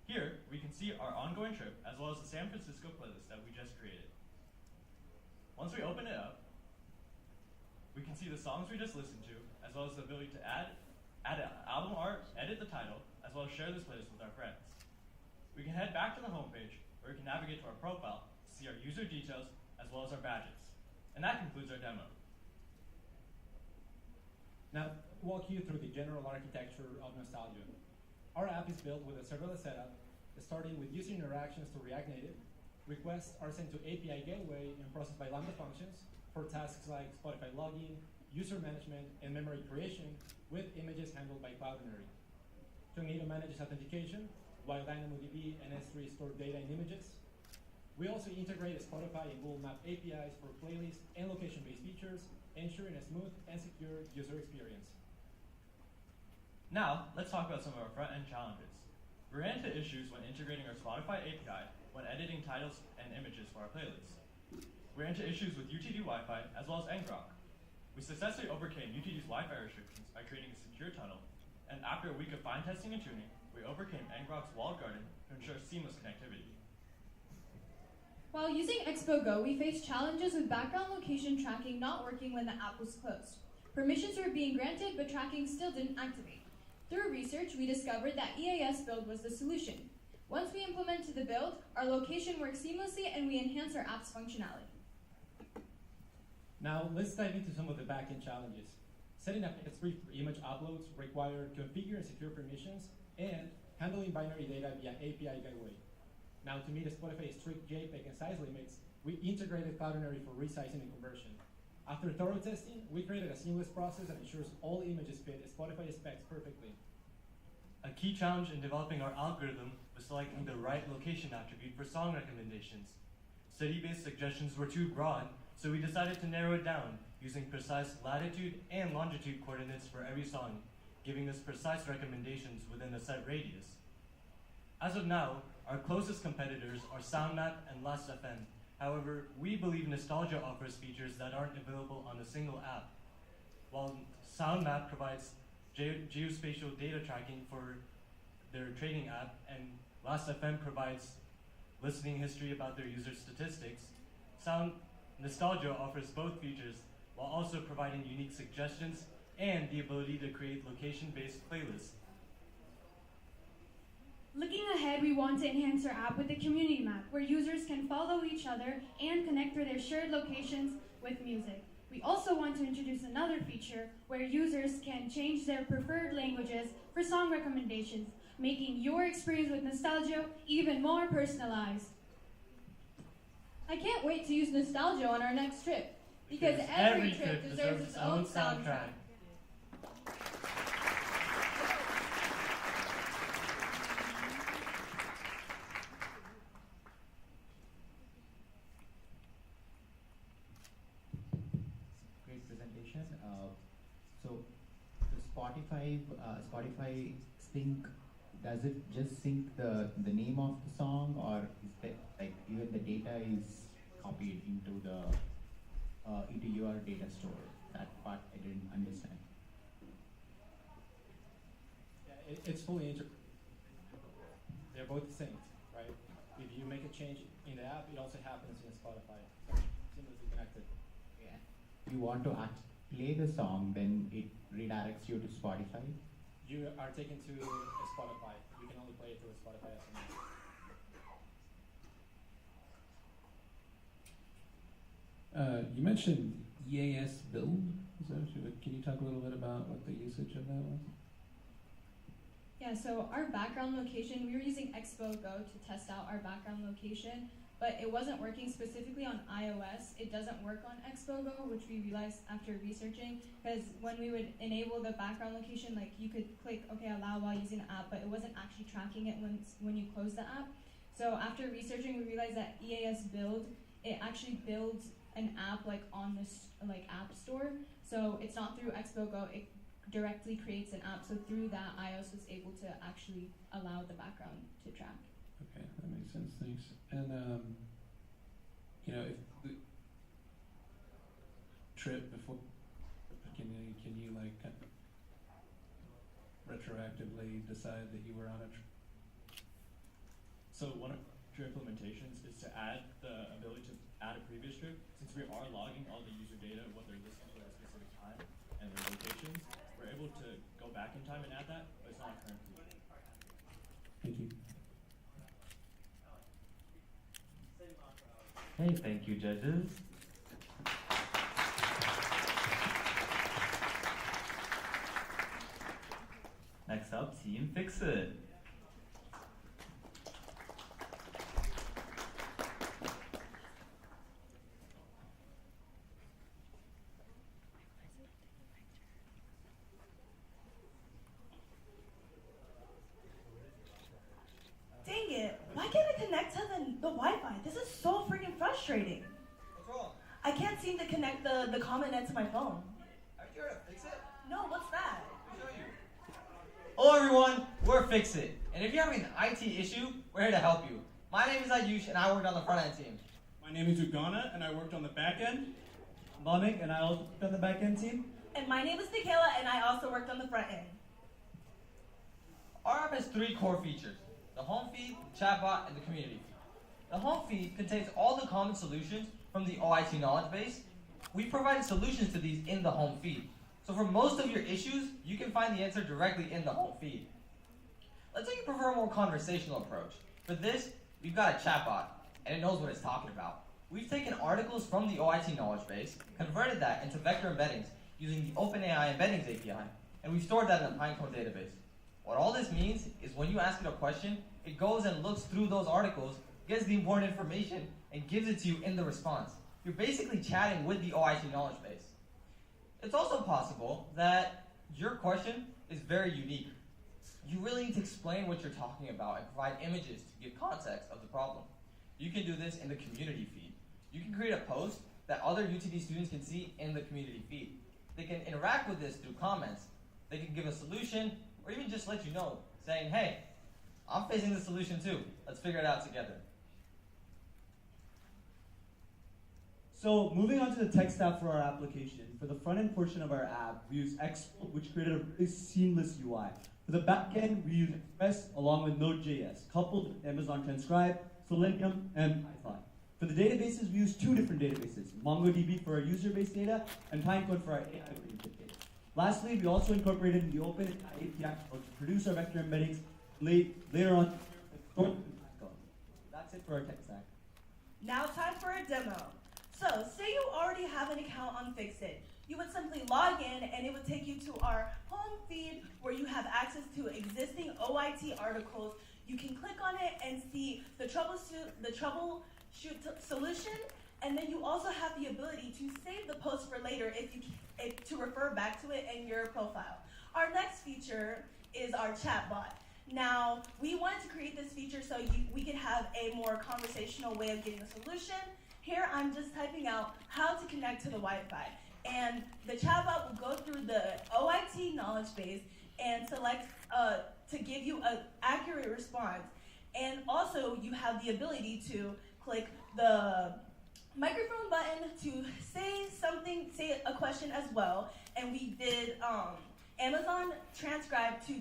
Here, we can see our ongoing trip as well as the San Francisco playlist that we just created. Once we open it up, we can see the songs we just listened to, as well as the ability to add album art, edit the title, as well as share this playlist with our friends. We can head back to the homepage, where we can navigate to our profile to see our user details, as well as our badges. And that concludes our demo. Now, to walk you through the general architecture of Nostalgia. Our app is built with a serverless setup, starting with user interactions to React Native. Requests are sent to API Gateway and processed by Lambda functions for tasks like Spotify login, user management, and memory creation, with images handled by Cloudinary. Cognito manages authentication, while DynamoDB and S3 store data in images. We also integrate Spotify and Google Map APIs for playlist and location-based features, ensuring a smooth and secure user experience. Now, let's talk about some of our front-end challenges. We ran into issues when integrating our Spotify API when editing titles and images for our playlists. We ran into issues with UTD Wi-Fi as well as ngrok. We successfully overcame UTD's Wi-Fi restrictions by creating a secure tunnel, and after a week of fine testing and tuning, we overcame ngrok's walled garden to ensure seamless connectivity. While using Expo Go, we faced challenges with background location tracking not working when the app was closed. Permissions were being granted, but tracking still didn't activate. Through research, we discovered that EAS build was the solution. Once we implemented the build, our location worked seamlessly and we enhanced our app's functionality. Now, let's dive into some of the backend challenges. Setting up S3 for image uploads required configure and secure permissions and handling binary data via API Gateway. Now, to meet Spotify's strict JPEG and size limits, we integrated Cloudinary for resizing and conversion. After thorough testing, we created a seamless process that ensures all images fit Spotify specs perfectly. A key challenge in developing our algorithm was selecting the right location attribute for song recommendations. City-based suggestions were too broad, so we decided to narrow it down using precise latitude and longitude coordinates for every song, giving us precise recommendations within a set radius. As of now, our closest competitors are SoundMap and Last.fm. However, we believe Nostalgia offers features that aren't available on a single app. While SoundMap provides geospatial data tracking for their trading app, and Last.fm provides listening history about their user statistics, Nostalgia offers both features while also providing unique suggestions and the ability to create location-based playlists. Looking ahead, we want to enhance our app with a community map where users can follow each other and connect through their shared locations with music. We also want to introduce another feature where users can change their preferred languages for song recommendations, making your experience with Nostalgia even more personalized. I can't wait to use Nostalgia on our next trip, because every trip deserves its own soundtrack. Great presentation. So the Spotify sync, does it just sync the name of the song, or is that like even the data is copied into the into your data store? That part I didn't understand. Yeah, it's fully integrated. They're both synced, right? If you make a change in the app, it also happens in Spotify. So seamlessly connected. Yeah. If you want to play the song, then it redirects you to Spotify. You are taken to Spotify. You can only play it through Spotify SMS. You mentioned EAS build. Can you talk a little bit about what the usage of that was? Yeah, so our background location, we were using Expo Go to test out our background location, but it wasn't working specifically on iOS. It doesn't work on Expo Go, which we realized after researching, because when we would enable the background location, like you could click, okay, allow while using the app, but it wasn't actually tracking it when you close the app. So after researching, we realized that EAS build, it actually builds an app like on this app store. So it's not through Expo Go, it directly creates an app. So through that, iOS was able to actually allow the background to track. Okay, that makes sense, thanks. And you know, if the trip before, can you like retroactively decide that you were on a So one of your implementations is to add the ability to add a previous trip. Since we are logging all the user data, what they're listening to at a specific time, and their locations, we're able to go back in time and add that, but it's not currently. Thank you. Hey, thank you, judges. Next up, Team FixIT. Dang it, why can't I connect to the Wi-Fi? This is so freaking frustrating. What's wrong? I can't seem to connect the common net to my phone. Aren't you here to fix it? No, what's that? I'll show you. Hello everyone, we're FixIT. And if you're having an IT issue, we're here to help you. My name is Ayush and I worked on the front end team. My name is Ugana, and I worked on the back end. I'm Bonik, and I also worked on the back end team. And my name is Nikayla, and I also worked on the front end. Our app has 3 core features: the home feed, the chatbot, and the community feed. The home feed contains all the common solutions from the OIT knowledge base. We provided solutions to these in the home feed. So for most of your issues, you can find the answer directly in the home feed. Let's say you prefer a more conversational approach. For this, we've got a chatbot, and it knows what it's talking about. We've taken articles from the OIT knowledge base, converted that into vector embeddings using the OpenAI Embeddings API, and we've stored that in the Pinecone database. What all this means is when you ask it a question, it goes and looks through those articles, gets the important information, and gives it to you in the response. You're basically chatting with the OIT knowledge base. It's also possible that your question is very unique. You really need to explain what you're talking about and provide images to give context of the problem. You can do this in the community feed. You can create a post that other UTD students can see in the community feed. They can interact with this through comments. They can give a solution, or even just let you know, saying, hey, I'm facing the solution too. Let's figure it out together. So moving on to the tech stack for our application, for the front end portion of our app, we use Expo, which created a really seamless UI. For the back end, we use Express along with Node.js, coupled with Amazon Transcribe, Selenium, and Python. For the databases, we use 2 different databases, MongoDB for our user-based data, and Pinecone for our AI-oriented data. Lastly, we also incorporated the Open API to produce our vector embeddings later on. That's it for our tech stack. Now time for a demo. So, say you already have an account on FixIT. You would simply log in and it would take you to our home feed where you have access to existing OIT articles. You can click on it and see the troubleshoot solution, and then you also have the ability to save the post for later to refer back to it in your profile. Our next feature is our chatbot. Now, we wanted to create this feature so we could have a more conversational way of getting a solution. Here, I'm just typing out how to connect to the Wi-Fi. And the chatbot will go through the OIT knowledge base and select to give you an accurate response. And also, you have the ability to click the microphone button to say a question as well. And we did Amazon Transcribe to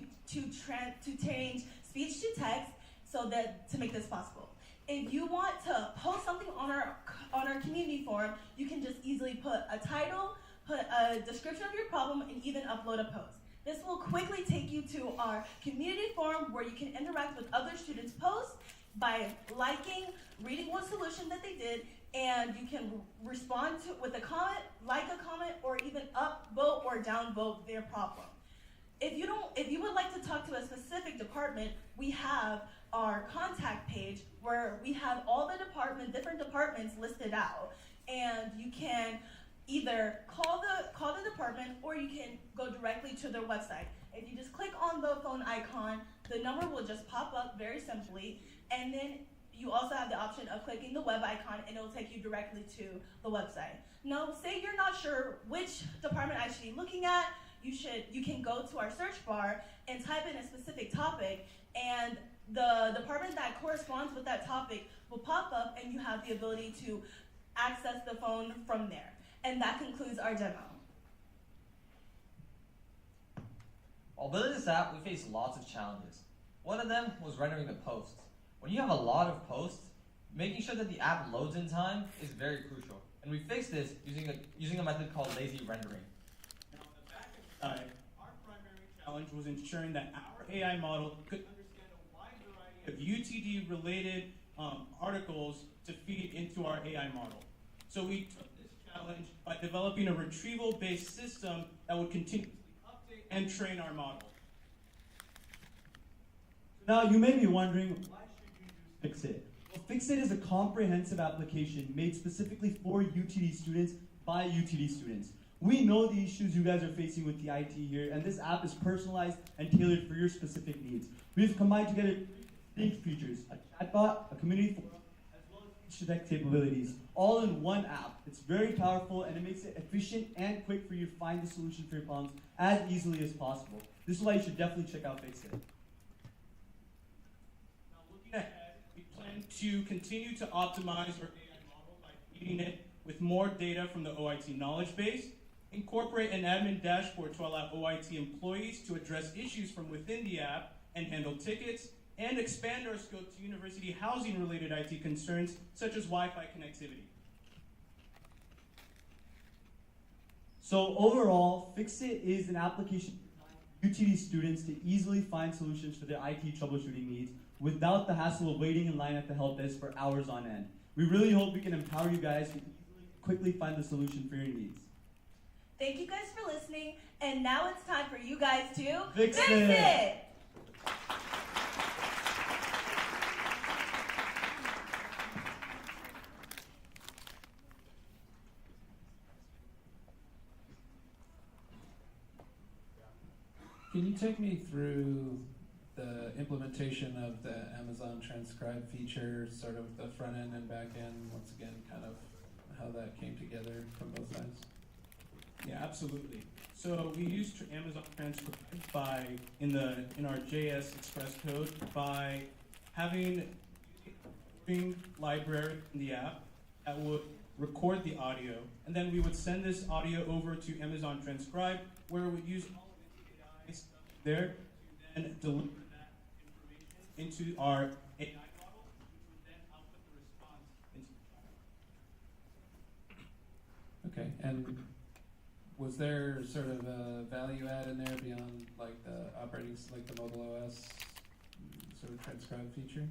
change speech to text so that to make this possible. If you want to post something on our community forum, you can just easily put a title, put a description of your problem, and even upload a post. This will quickly take you to our community forum where you can interact with other students' posts by liking, reading what solution that they did, and you can respond to with a comment, like a comment, or even upvote or downvote their problem. If you would like to talk to a specific department, we have our contact page where we have all the different departments listed out, and you can either call the department or you can go directly to their website. If you just click on the phone icon, the number will just pop up very simply, and then you also have the option of clicking the web icon and it will take you directly to the website. Now, say you're not sure which department I should be looking at, you can go to our search bar and type in a specific topic, and the department that corresponds with that topic will pop up and you have the ability to access the phone from there. And that concludes our demo. While building this app, we faced lots of challenges. One of them was rendering the posts. When you have a lot of posts, making sure that the app loads in time is very crucial. And we fix this using a method called lazy rendering. Our primary challenge was ensuring that our AI model could understand a wide variety of UTD-related articles to feed into our AI model. So we took this challenge by developing a retrieval-based system that would continuously update and train our model. Now, you may be wondering, why should you use FixIT? Well, FixIT is a comprehensive application made specifically for UTD students by UTD students. We know the issues you guys are facing with the IT here, and this app is personalized and tailored for your specific needs. We've combined together distinct features, a chatbot, a community forum, as well as feature deck capabilities, all in one app. It's very powerful, and it makes it efficient and quick for you to find the solution for your problems as easily as possible. This is why you should definitely check out FixIT. Now, looking ahead, we plan to continue to optimize our AI model by feeding it with more data from the OIT knowledge base, incorporate an admin dashboard to allow OIT employees to address issues from within the app and handle tickets, and expand our scope to university housing-related IT concerns, such as Wi-Fi connectivity. So overall, FixIT is an application for UTD students to easily find solutions for their IT troubleshooting needs without the hassle of waiting in line at the help desk for hours on end. We really hope we can empower you guys to quickly find the solution for your needs. Thank you guys for listening, and now it's time for you guys to Fix it! it! Can you take me through the implementation of the Amazon Transcribe feature, sort of the front end and back end, once again, kind of how that came together from both sides? Yeah, absolutely. So we used Amazon Transcribe in our JS Express code by having a library in the app that would record the audio, and then we would send this audio over to Amazon Transcribe, where it would use all of the APIs there to then deliver that information into our AI model, which would then output the response into the chat. Okay, and was there sort of a value add in there beyond like the like the mobile OS sort of transcribe feature?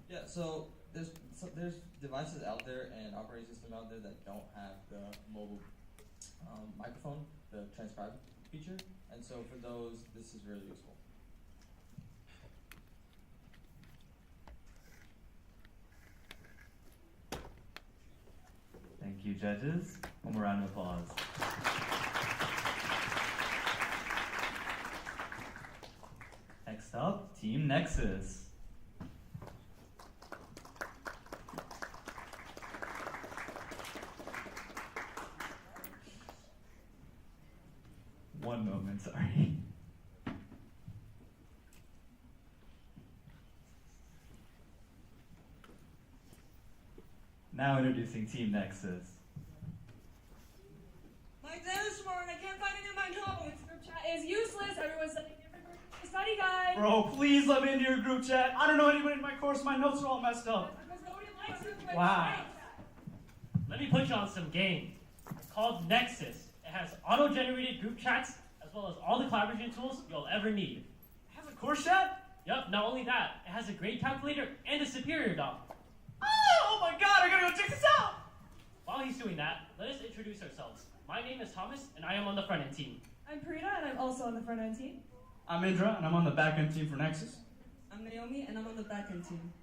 Yeah, so there's devices out there and operating system out there that don't have the mobile microphone, the transcribe feature, and so for those, this is really useful. Thank you, judges. One more round of applause. Next up, Team Nexus. One moment, sorry. Now introducing Team Nexus. My exam is tomorrow and I can't find any of my topics. Group chat is useless. Everyone's sending different versions of the study guide. Bro, please let me into your group chat. I don't know anyone in my course. My notes are all messed up. Because nobody likes you. Wow. Let me put you on some game. It's called Nexus. It has auto-generated group chats, as well as all the collaboration tools you'll ever need. It has a course chat? Yep, not only that, it has a grade calculator and a superior doc. Oh my god, I gotta go check this out! While he's doing that, let us introduce ourselves. My name is Thomas, and I am on the front-end team. I'm Prita, and I'm also on the front end team. I'm Indra, and I'm on the back-end team for Nexus. I'm Naomi, and I'm on the back-end team.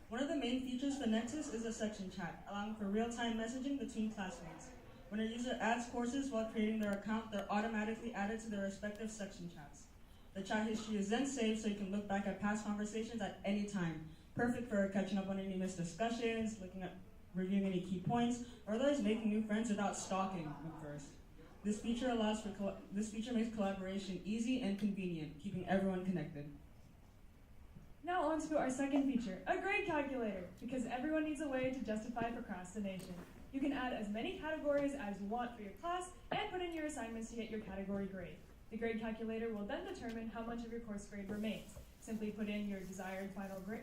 One of the main features for Nexus is a section chat, allowing for real-time messaging between classmates. When a user adds courses while creating their account, they're automatically added to their respective section chats. The chat history is then saved so you can look back at past conversations at any time. Perfect for catching up on any missed discussions, reviewing any key points, or otherwise making new friends without stalking them first. This feature makes collaboration easy and convenient, keeping everyone connected. Now on to our second feature, a grade calculator, because everyone needs a way to justify procrastination. You can add as many categories as you want for your class and put in your assignments to get your category grade. The grade calculator will then determine how much of your course grade remains. Simply put in your desired final grade.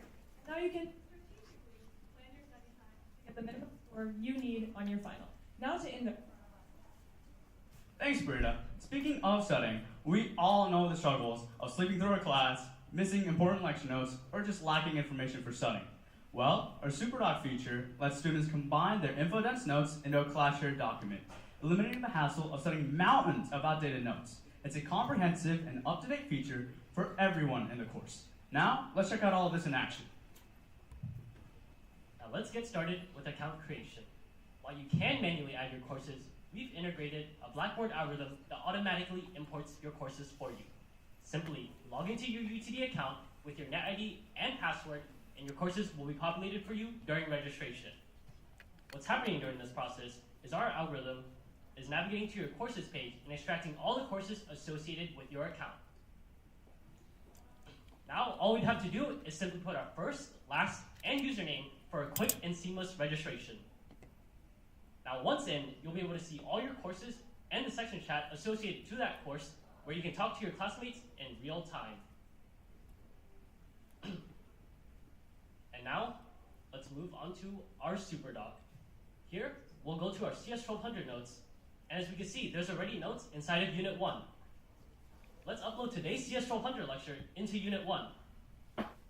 Now you can strategically plan your study time to get the minimum score you need on your final. Now to end the Thanks, Brita. Speaking of studying, we all know the struggles of sleeping through a class, missing important lecture notes, or just lacking information for studying. Well, our SuperDoc feature lets students combine their info-dense notes into a class-shared document, eliminating the hassle of studying mountains of outdated notes. It's a comprehensive and up-to-date feature for everyone in the course. Now, let's check out all of this in action. Now let's get started with account creation. While you can manually add your courses, we've integrated a Blackboard algorithm that automatically imports your courses for you. Simply log into your UTD account with your NetID and password, and your courses will be populated for you during registration. What's happening during this process is our algorithm is navigating to your courses page and extracting all the courses associated with your account. Now, all we'd have to do is simply put our first, last, and username for a quick and seamless registration. Now, once in, you'll be able to see all your courses and the section chat associated to that course, where you can talk to your classmates in real time. And now, let's move on to our SuperDoc. Here, we'll go to our CS1200 notes, and as we can see, there's already notes inside of Unit 1. Let's upload today's CS1200 lecture into Unit 1.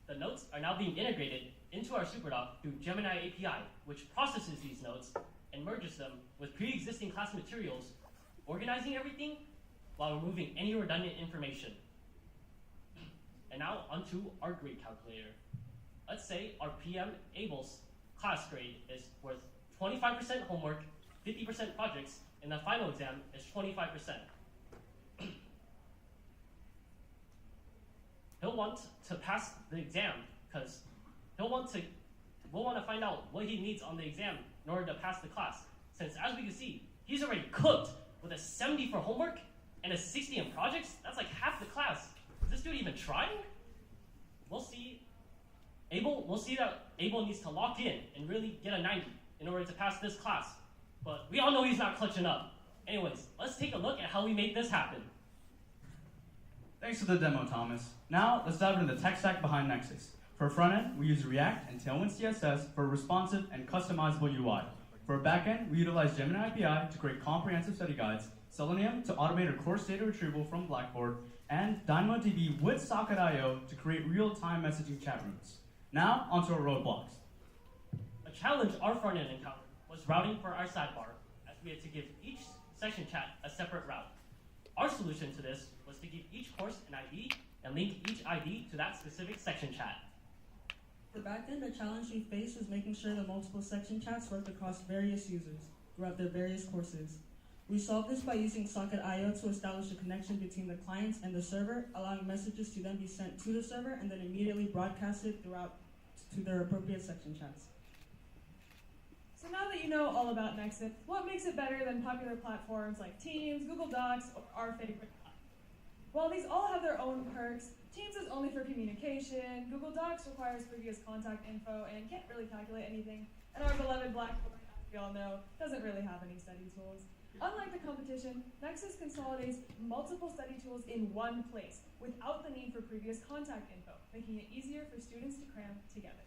The notes are now being integrated into our SuperDoc through Gemini API, which processes these notes and merges them with pre-existing class materials, organizing everything while removing any redundant information. And now onto our grade calculator. Let's say our PM ABLE's class grade is worth 25% homework, 50% projects, and the final exam is 25%. He'll want to pass the exam because we'll want to find out what he needs on the exam in order to pass the class. Since as we can see, he's already cooked with a 70 for homework and a 60 in projects. That's like half the class. Is this dude even trying? We'll see. We'll see that Abel needs to lock in and really get a 90 in order to pass this class. But we all know he's not clutching up. Anyways, let's take a look at how we made this happen. Thanks for the demo, Thomas. Now, let's dive into the tech stack behind Nexus. For front end, we use React and Tailwind CSS for a responsive and customizable UI. For back end, we utilize Gemini API to create comprehensive study guides, Selenium to automate our course data retrieval from Blackboard, and DynamoDB with Socket.io to create real-time messaging chat rooms. Now, onto our roadblocks. A challenge our front end encountered was routing for our sidebar, as we had to give each section chat a separate route. Our solution to this was to give each course an ID and link each ID to that specific section chat. For backend, the challenge we faced was making sure the multiple section chats worked across various users throughout their various courses. We solved this by using Socket.io to establish a connection between the clients and the server, allowing messages to then be sent to the server and then immediately broadcasted throughout to their appropriate section chats. So now that you know all about Nexus, what makes it better than popular platforms like Teams, Google Docs, or our favorite? While these all have their own perks, Teams is only for communication, Google Docs requires previous contact info and can't really calculate anything, and our beloved Blackboard, as we all know, doesn't really have any study tools. Unlike the competition, Nexus consolidates multiple study tools in one place without the need for previous contact info, making it easier for students to cram together.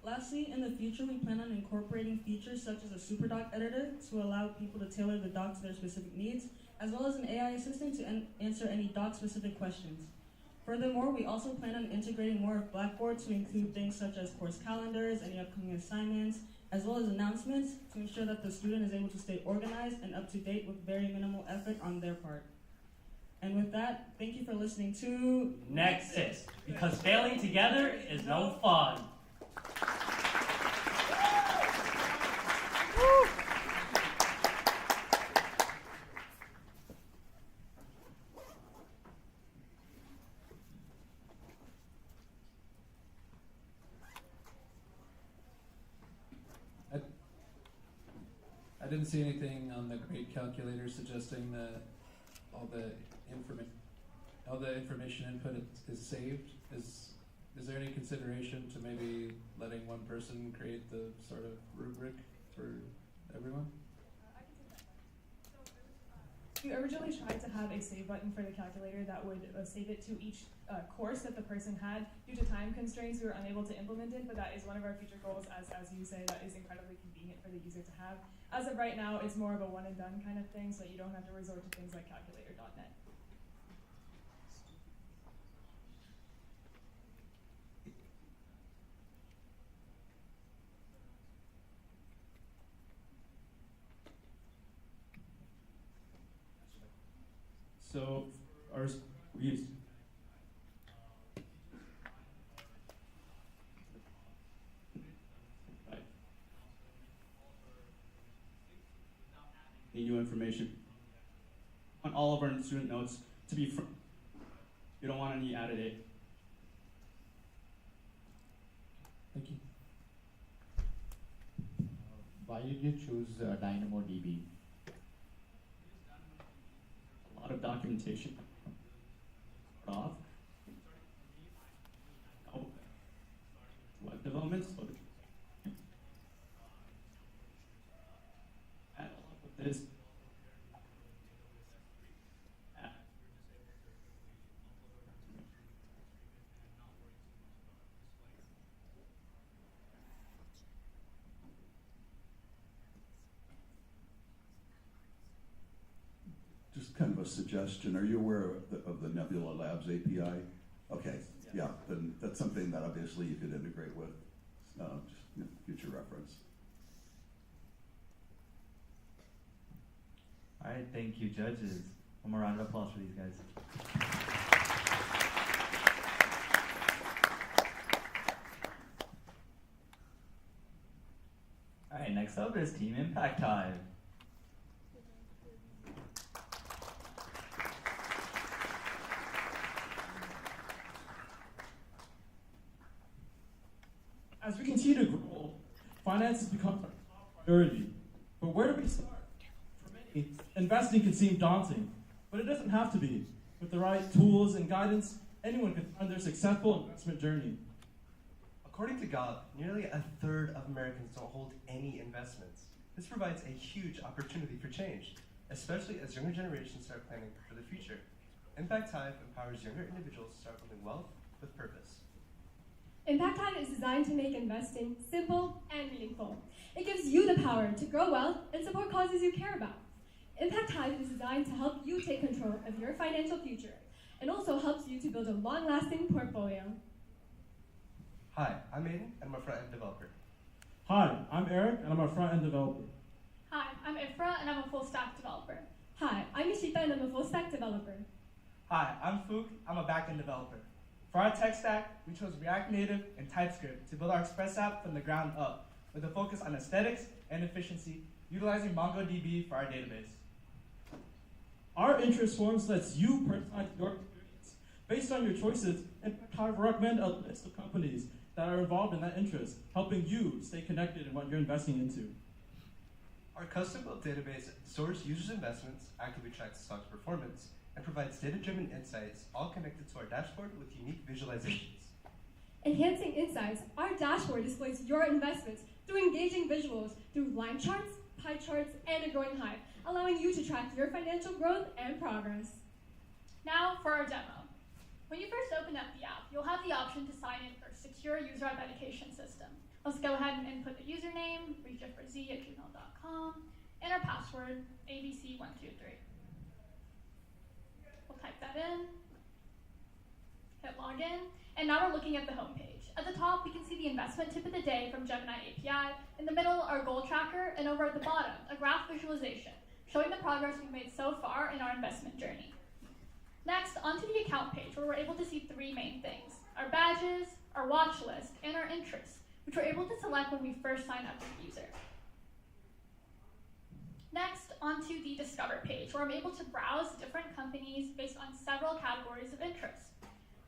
Lastly, in the future, we plan on incorporating features such as a SuperDoc editor to allow people to tailor the doc to their specific needs, as well as an AI assistant to answer any doc-specific questions. Furthermore, we also plan on integrating more of Blackboard to include things such as course calendars, any upcoming assignments, as well as announcements to ensure that the student is able to stay organized and up to date with very minimal effort on their part. And with that, thank you for listening to Nexus, because failing together is no fun. I didn't see anything on the grade calculator suggesting that all the information input is saved. Is there any consideration to maybe letting one person create the sort of rubric for everyone? We originally tried to have a save button for the calculator that would save it to each course that the person had. Due to time constraints, we were unable to implement it, but that is one of our future goals, as you say, that is incredibly convenient for the user to have. As of right now, it's more of a one and done kind of thing, so you don't have to resort to things like calculator.net. So, we used new information. We want all of our student notes to be from. You don't want any added date. Thank you. Why did you choose DynamoDB? A lot of documentation. Start off. Web development. So add a lot of this. Just kind of a suggestion. Are you aware of the Nebula Labs API? Okay, yeah, then that's something that obviously you could integrate with, just future reference. All right, thank you, judges. One more round of applause for these guys. All right, next up is Team ImpactHive. As we continue to grow, finance has become a top priority. But where do we start? For many, investing can seem daunting, but it doesn't have to be. With the right tools and guidance, anyone can find their successful investment journey. According to Gallup, nearly a third of Americans don't hold any investments. This provides a huge opportunity for change, especially as younger generations start planning for the future. ImpactHive empowers younger individuals to start building wealth with purpose. ImpactHive is designed to make investing simple and meaningful. It gives you the power to grow wealth and support causes you care about. ImpactHive is designed to help you take control of your financial future and also helps you to build a long-lasting portfolio. Hi, I'm Aiden, and I'm a front-end developer. Hi, I'm Eric, and I'm a front-end developer. Hi, I'm Ifra, and I'm a full-stack developer. Hi, I'm Ishita, and I'm a full-stack developer. Hi, I'm Fook, I'm a back-end developer. For our tech stack, we chose React Native and TypeScript to build our Express app from the ground up, with a focus on aesthetics and efficiency, utilizing MongoDB for our database. Our interest forms lets you personalize your experience. Based on your choices, ImpactHive recommend a list of companies that are involved in that interest, helping you stay connected in what you're investing into. Our custom-built database stores users' investments, actively tracks stock's performance, and provides data-driven insights, all connected to our dashboard with unique visualizations. Enhancing insights, our dashboard displays your investments through engaging visuals through line charts, pie charts, and a growing hive, allowing you to track your financial growth and progress. Now for our demo. When you first open up the app, you'll have the option to sign in for a secure user authentication system. Let's go ahead and input the username, reachitforz@gmail.com, and our password, abc123. We'll type that in, hit login, and now we're looking at the home page. At the top, we can see the investment tip of the day from Gemini API. In the middle, our goal tracker, and over at the bottom, a graph visualization showing the progress we've made so far in our investment journey. Next, onto the account page, where we're able to see three main things: our badges, our watch list, and our interests, which we're able to select when we first sign up as a user. Next, onto the Discover page, where I'm able to browse different companies based on several categories of interest.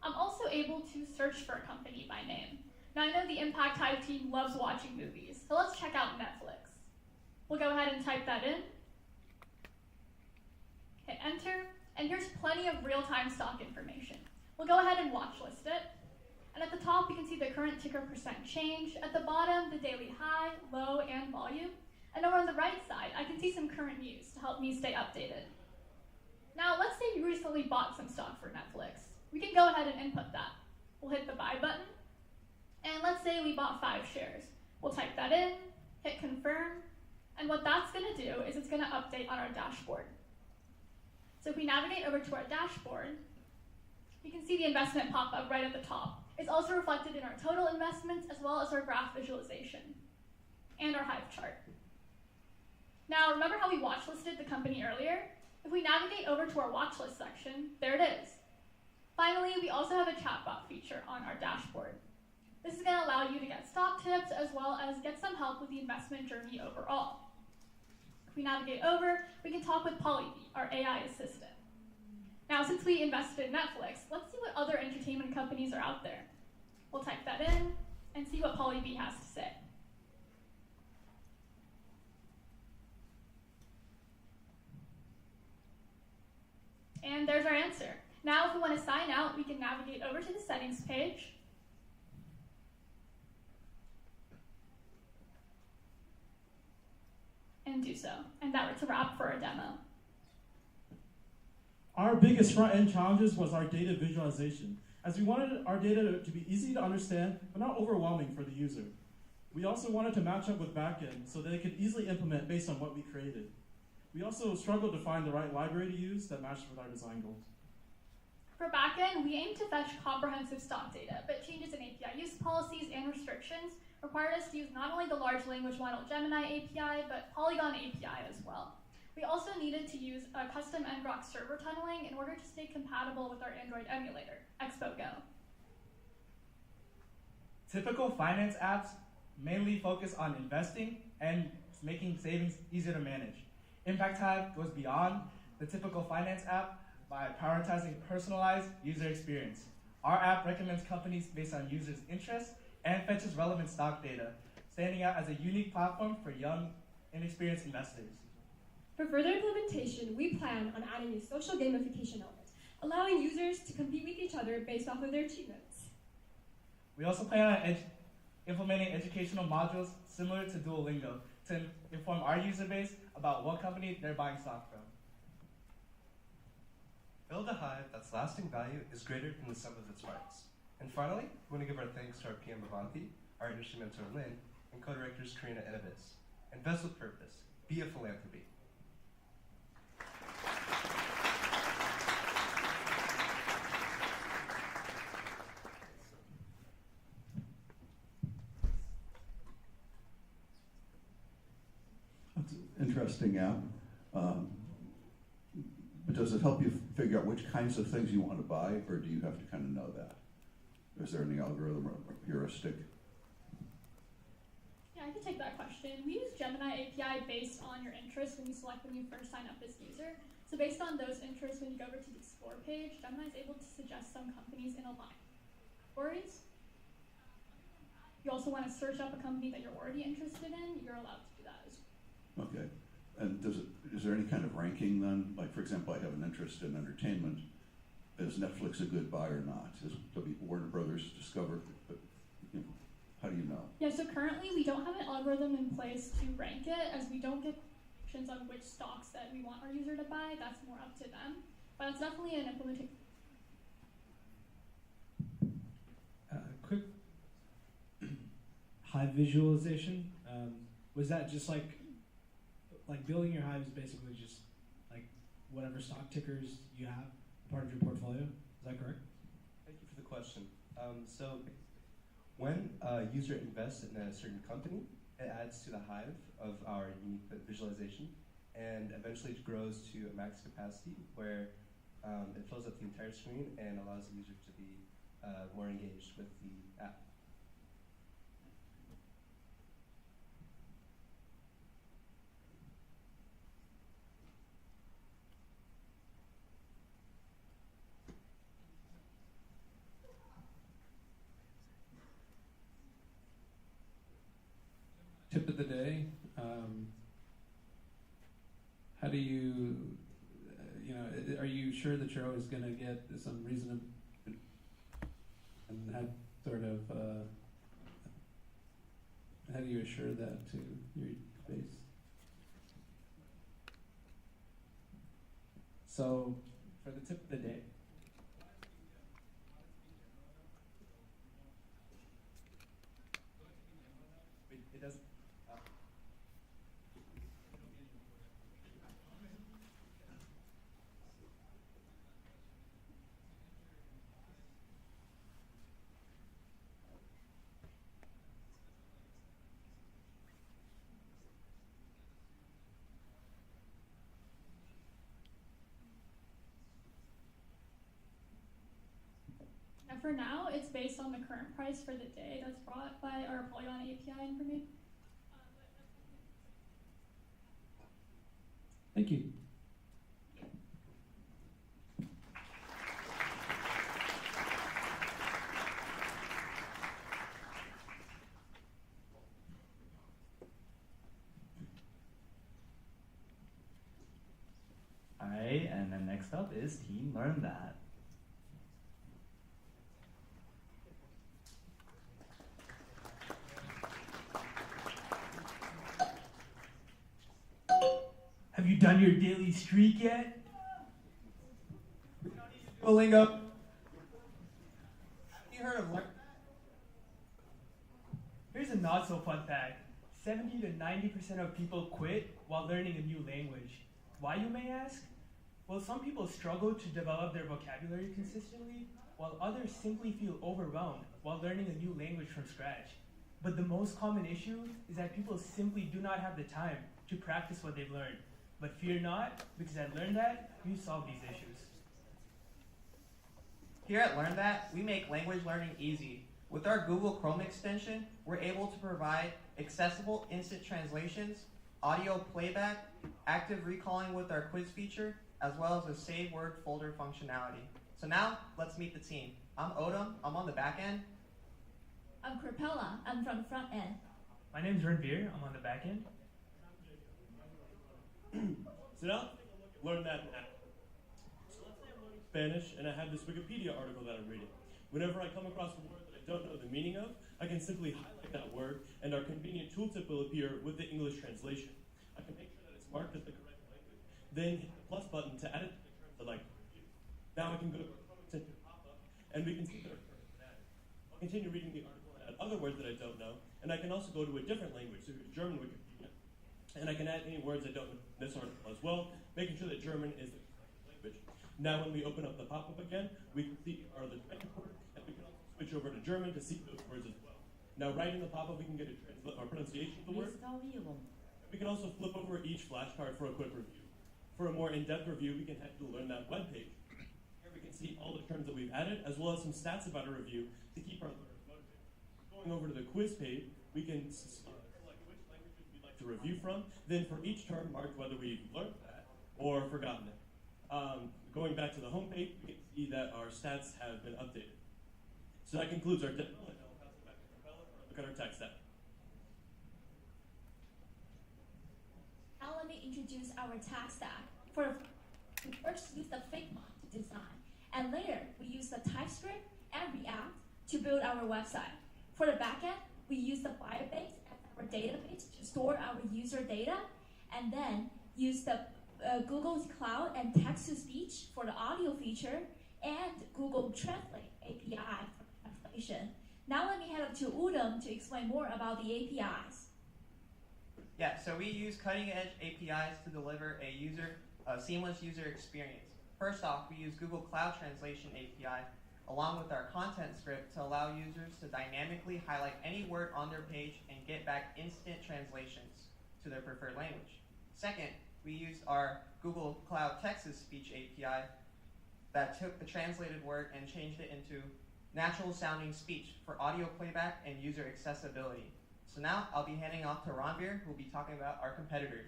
I'm also able to search for a company by name. Now, I know the ImpactHive team loves watching movies, so let's check out Netflix. We'll go ahead and type that in, hit enter, and here's plenty of real-time stock information. We'll go ahead and watch list it. And at the top, you can see the current ticker percent change. At the bottom, the daily high, low, and volume. And over on the right side, I can see some current news to help me stay updated. recently bought some stock for Netflix. We can go ahead and input that. We'll hit the buy button, and let's say we bought 5 shares. We'll type that in, hit confirm, and what that's going to do is it's going to update on our dashboard. So if we navigate over to our dashboard, you can see the investment pop up right at the top. It's also reflected in our total investments as well as our graph visualization and our Hive chart. Now, remember how we watch listed the company earlier? If we navigate over to our watch list section, there it is. Finally, we also have a chatbot feature on our dashboard. This is going to allow you to get stock tips as well as get some help with the investment journey overall. If we navigate over, we can talk with Polybee, our AI assistant. Now, since we invested in Netflix, let's see what other entertainment companies are out there. We'll type that in and see what Polybee has to say. And there's our answer. Now, if we want to sign out, we can navigate over to the settings page. And do so. And that's a wrap for our demo. Our biggest front-end challenges was our data visualization, as we wanted our data to be easy to understand, but not overwhelming for the user. We also wanted to match up with backend so they could easily implement based on what we created. We also struggled to find the right library to use that matched with our design goals. For backend, we aim to fetch comprehensive stock data, but changes in API use policies and restrictions required us to use not only the large language model Gemini API, but Polygon API as well. We also needed to use a custom ngrok server tunneling in order to stay compatible with our Android emulator, Expo Go. Typical finance apps mainly focus on investing and making savings easier to manage. ImpactHive goes beyond the typical finance app by prioritizing personalized user experience. Our app recommends companies based on users' interests and fetches relevant stock data, standing out as a unique platform for young, inexperienced investors. For further implementation, we plan on adding a social gamification element, allowing users to compete with each other based off of their achievements. We also plan on implementing educational modules similar to Duolingo to inform our user base about what company they're buying stock from. Build a hive that's lasting value is greater than the sum of its parts. And finally, we want to give our thanks to our PM Avanti, our industry mentor Lynn, and co-directors Karina and Abyss. Invest with purpose. Be a philanthropy. That's an interesting app. But does it help you figure out which kinds of things you want to buy, or do you have to kind of know that? Is there any algorithm or heuristic? Yeah, I can take that question. We use Gemini API based on your interests when you select when you first sign up as user. So based on those interests, when you go over to the Explore page, Gemini is able to suggest some companies in a line of categories. You also want to search up a company that you're already interested in, you're allowed to do that as well. Okay. And is there any kind of ranking then? Like, for example, I have an interest in entertainment. Is Netflix a good buy or not? Is Warner Brothers Discover? But, you know, how do you know? Yeah, so currently we don't have an algorithm in place to rank it, as we don't get options on which stocks that we want our user to buy. That's more up to them. But it's definitely an implementation. Quick hive visualization. Was that just like building your hive is basically just like whatever stock tickers you have part of your portfolio? Is that correct? Thank you for the question. So when a user invests in a certain company, it adds to the hive of our unique visualization, and eventually it grows to a max capacity where it fills up the entire screen and allows the user to be more engaged with the app. Tip of the day, how do you, are you sure that you're always going to get some reasonable, and how sort of, how do you assure that to your base? So for the tip of the day. Wait, it doesn't. And for now, it's based on the current price for the day that's brought by our Polygon API information. Thank you. Alright, and then next up is Team LearnThat. Have you done your daily streak yet? Duolingo. Have you heard of LearnThat? Here's a not so fun fact. 70 to 90% of people quit while learning a new language. Why, you may ask? Well, some people struggle to develop their vocabulary consistently, while others simply feel overwhelmed while learning a new language from scratch. But the most common issue is that people simply do not have the time to practice what they've learned. But fear not, because at LearnThat, we solve these issues. Here at LearnThat, we make language learning easy. With our Google Chrome extension, we're able to provide accessible instant translations, audio playback, active recalling with our quiz feature, as well as a save word folder functionality. So now, let's meet the team. I'm Odom, I'm on the back end. I'm Carpella, I'm from the front end. My name's Ranveer, I'm on the back end. So now, LearnThat app. So let's say I'm learning Spanish and I have this Wikipedia article that I'm reading. Whenever I come across a word that I don't know the meaning of, I can simply highlight that word and our convenient tooltip will appear with the English translation. I can make sure that it's marked as the correct language, then hit the plus button to add it to the terms I'd like to review. Now I can go to a pop-up and we can see that our terms are added. I'll continue reading the article and add other words that I don't know, and I can also go to a different language, so German Wikipedia, and I can add any words I don't know in this article as well, making sure that German is the correct language. Now when we open up the pop-up again, we can see our legitimate word, and we can also switch over to German to see those words as well. Now right in the pop-up, we can get a pronunciation of the word. We can also flip over each flashcard for a quick review. For a more in-depth review, we can head to the LearnThat webpage. Here we can see all the terms that we've added, as well as some stats about our review to keep our learners motivated. Going over to the quiz page, we can select which languages we'd like to review from, then for each term mark whether we've learned that or forgotten it. Going back to the home page, we can see that our stats have been updated. So that concludes our demo, and I'll pass it back to Carpella for a look at our tech stack. Now let me introduce our tech stack. We first use the Figma to design, and later we use the TypeScript and React to build our website. For the backend, we use the Firebase as our database to store our user data, and then use the Google Cloud and text-to-speech for the audio feature, and Google Translate API for translation. Now let me head up to Udom to explain more about the APIs. Yeah, so we use cutting-edge APIs to deliver a seamless user experience. First off, we use Google Cloud Translation API along with our content script to allow users to dynamically highlight any word on their page and get back instant translations to their preferred language. Second, we used our Google Cloud Text-to-Speech API that took the translated word and changed it into natural-sounding speech for audio playback and user accessibility. So now I'll be handing off to Ranveer, who will be talking about our competitors.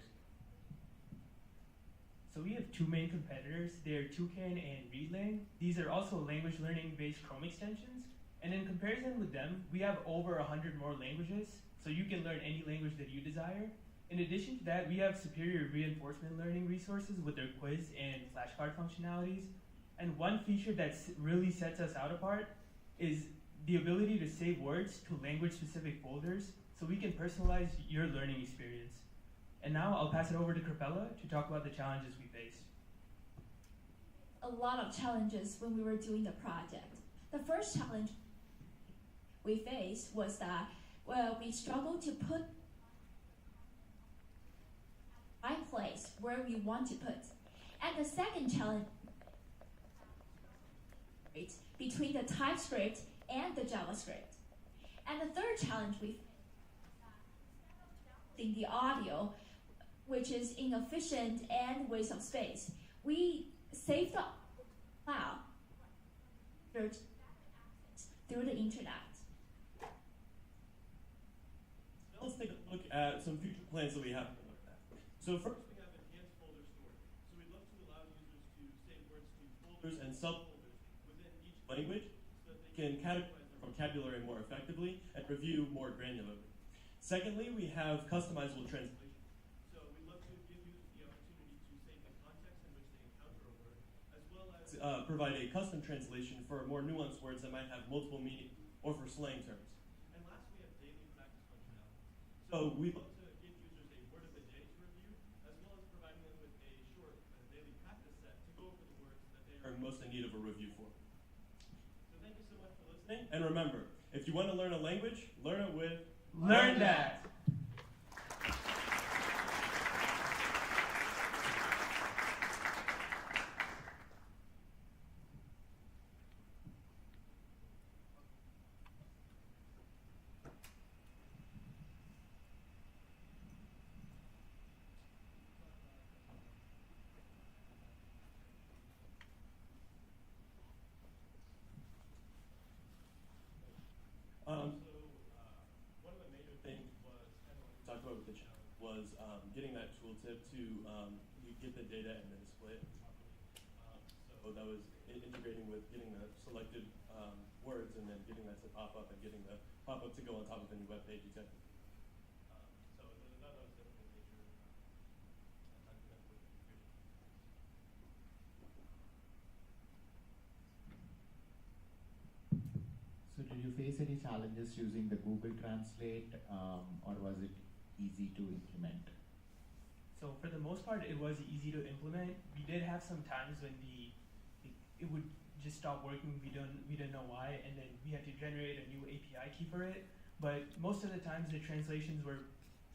So we have two main competitors. They are Toucan and Readlang. These are also language learning-based Chrome extensions. And in comparison with them, we have over 100 more languages, so you can learn any language that you desire. In addition to that, we have superior reinforcement learning resources with their quiz and flashcard functionalities. And one feature that really sets us out apart is the ability to save words to language-specific folders, so we can personalize your learning experience. And now I'll pass it over to Carpella to talk about the challenges we face. a lot of challenges when we were doing the project. The first challenge we faced was that, well, we struggled to put right place where we want to put. And the second challenge between the TypeScript and the JavaScript. And the third challenge we in the audio, which is inefficient and waste of space. We saved the cloud through the internet. Now let's take a look at some future plans that we have for LearnThat. So first we have enhanced folder storage. So we'd love to allow users to save words to folders and subfolders within each language so that they can categorize their vocabulary more effectively and review more granularly. Secondly, we have customizable translation. So we'd love to give users the opportunity to save the context in which they encounter a word, as well as provide a custom translation for more nuanced words that might have multiple meanings, or for slang terms. And last, we have daily practice functionality. So we'd love to give users a word of the day to review, as well as providing them with a short daily practice set to go over the words that they are most in need of a review for. So thank you so much for listening, and remember, if you want to learn a language, learn it with LearnThat. One of the major things was, kind of what we talked about with the challenge, was getting that tooltip to get the data and then display it properly. So that was integrating with getting the selected words and then getting that to pop up and getting the pop-up to go on top of any web page exactly. So that was definitely a major time commitment with integration. So did you face any challenges using the Google Translate, or was it easy to implement? So for the most part, it was easy to implement. We did have some times when it would just stop working. We didn't know why, and then we had to generate a new API key for it. But most of the times, the translations were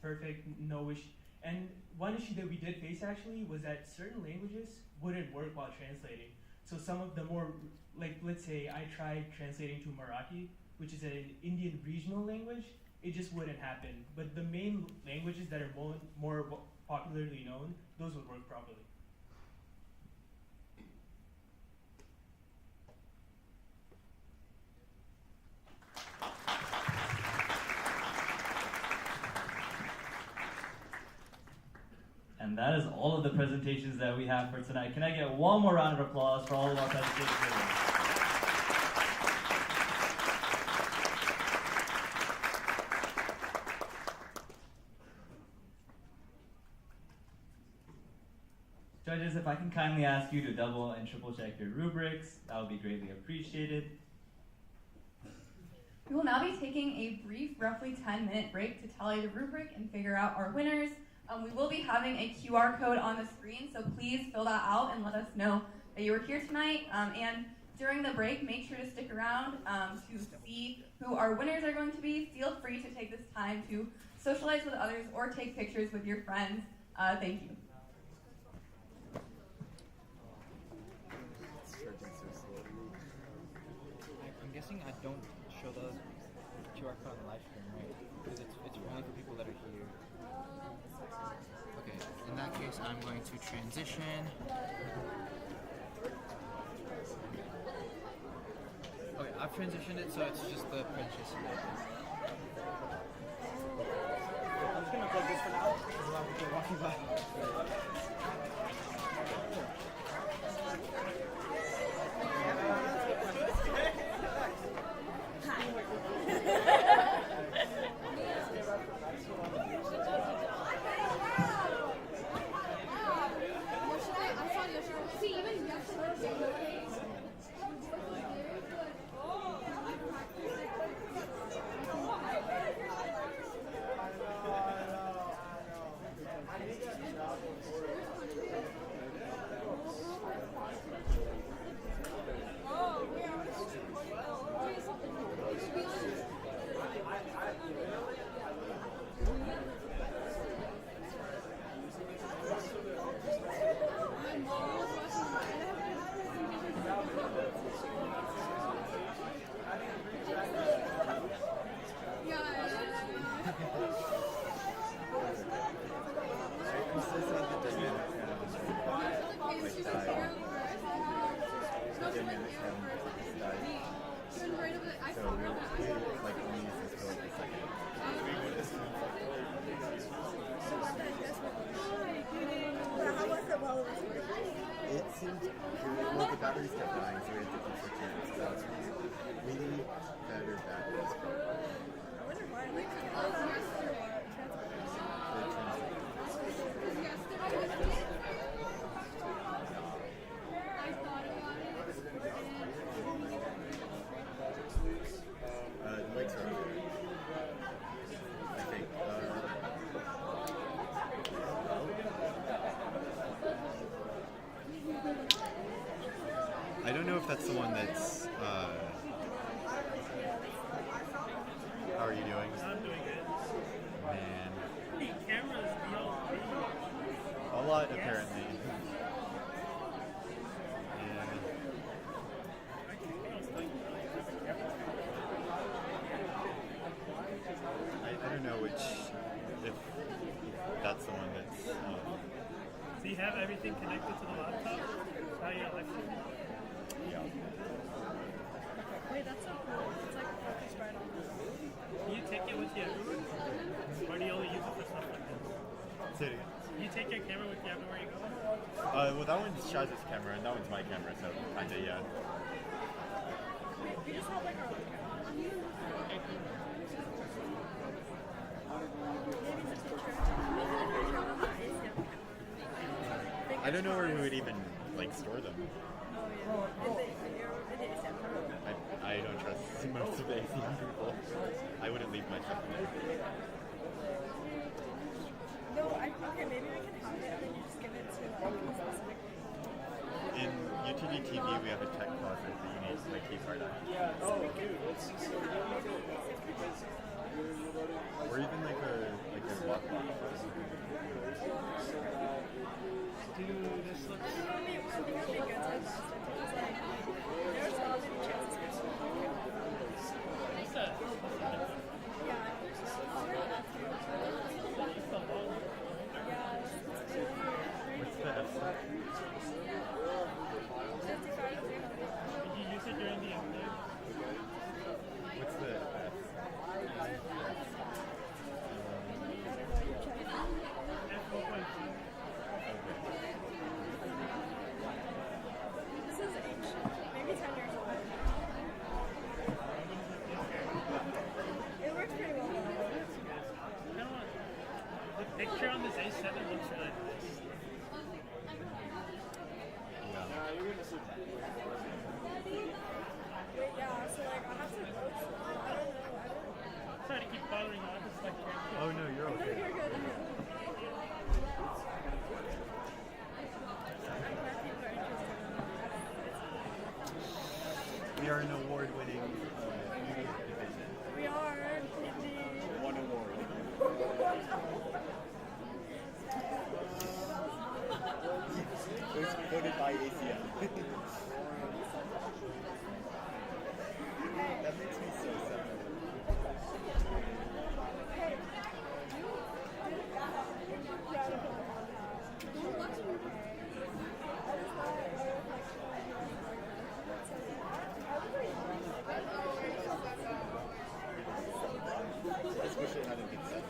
perfect, no issue. And one issue that we did face actually was that certain languages wouldn't work while translating. So some of the more, like let's say I tried translating to Marathi, which is an Indian regional language, it just wouldn't happen. But the main languages that are more popularly known, those would work properly. And that is all of the presentations that we have for tonight. Can I get one more round of applause for all of our presentations? Judges, if I can kindly ask you to double and triple check your rubrics, that would be greatly appreciated. We will now be taking a brief, roughly 10-minute break to tally the rubric and figure out our winners. We will be having a QR code on the screen, so please fill that out and let us know that you were here tonight. And during the break, make sure to stick around to see who our winners are going to be. Feel free to take this time to socialize with others or take pictures with your friends. Thank you. I'm guessing I don't show the QR code on the live stream, right? Because it's only for people that are here. Okay, in that case, I'm going to transition. Okay, I've transitioned it, so it's just the purchase. I'm just gonna plug this for now, because a lot of people are walking by. this has the dynamic channel like died. The dynamic channel just died. So we like only use this for like a second. How was it while it was working? It seemed well, the batteries kept dying, so we had to keep switching it. So maybe better batteries. I wonder why. Like, how long is it? The mics are on there. I think. I don't know if that's the one that's. How are you doing? I'm doing good. Man. The camera's A lot, apparently. Yeah. I don't know if that's the one that's. So you have everything connected to the laptop? How you got lecture? Yeah. Wait, that's so cool. It's like focused right on this. Do you take it with you everywhere? Or do you only use it for stuff like this? Say it again. Do you take your camera with you everywhere you go? Well, that one's Shaz's camera, and that one's my camera, so kinda, yeah. We just have like our own camera. I don't know where we would even, like, store them. Oh, yeah. I don't trust most of the ACM people. I wouldn't leave my stuff there. No, I think okay, maybe we can have it and then you just give it to like a specific. In UTD TV, we have a tech closet that you need to like keep hard on. So we can have maybe or even like a walk box. Dude, this looks. I think it would be good to invest in because like there's not many chances for someone to What's that? Yeah. What's the F? Did you use it during the update? What's the F? This is ancient. Maybe 10 years old. It works pretty well though. The picture on this A7 looks really nice. Wait, yeah, so like I have to go to, I don't know. Sorry to keep bothering you. I'm just like. Oh no, you're No, okay. you're good. We are an award-winning division. We are indeed. One award. It was voted by ACM. That makes me so sad. Hey. I just wish it hadn't been said.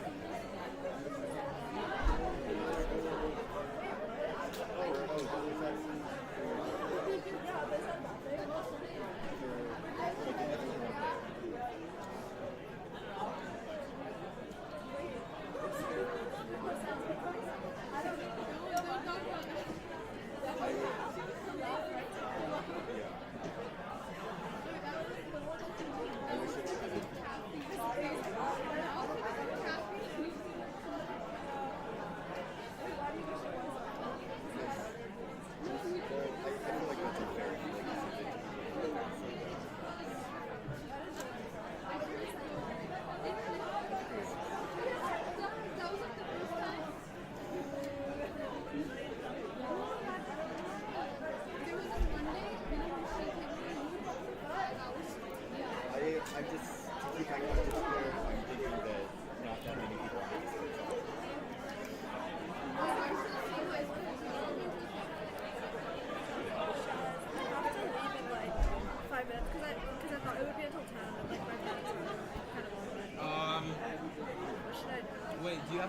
I'm just, to keep my questions clear, I'm thinking that not that many people have this.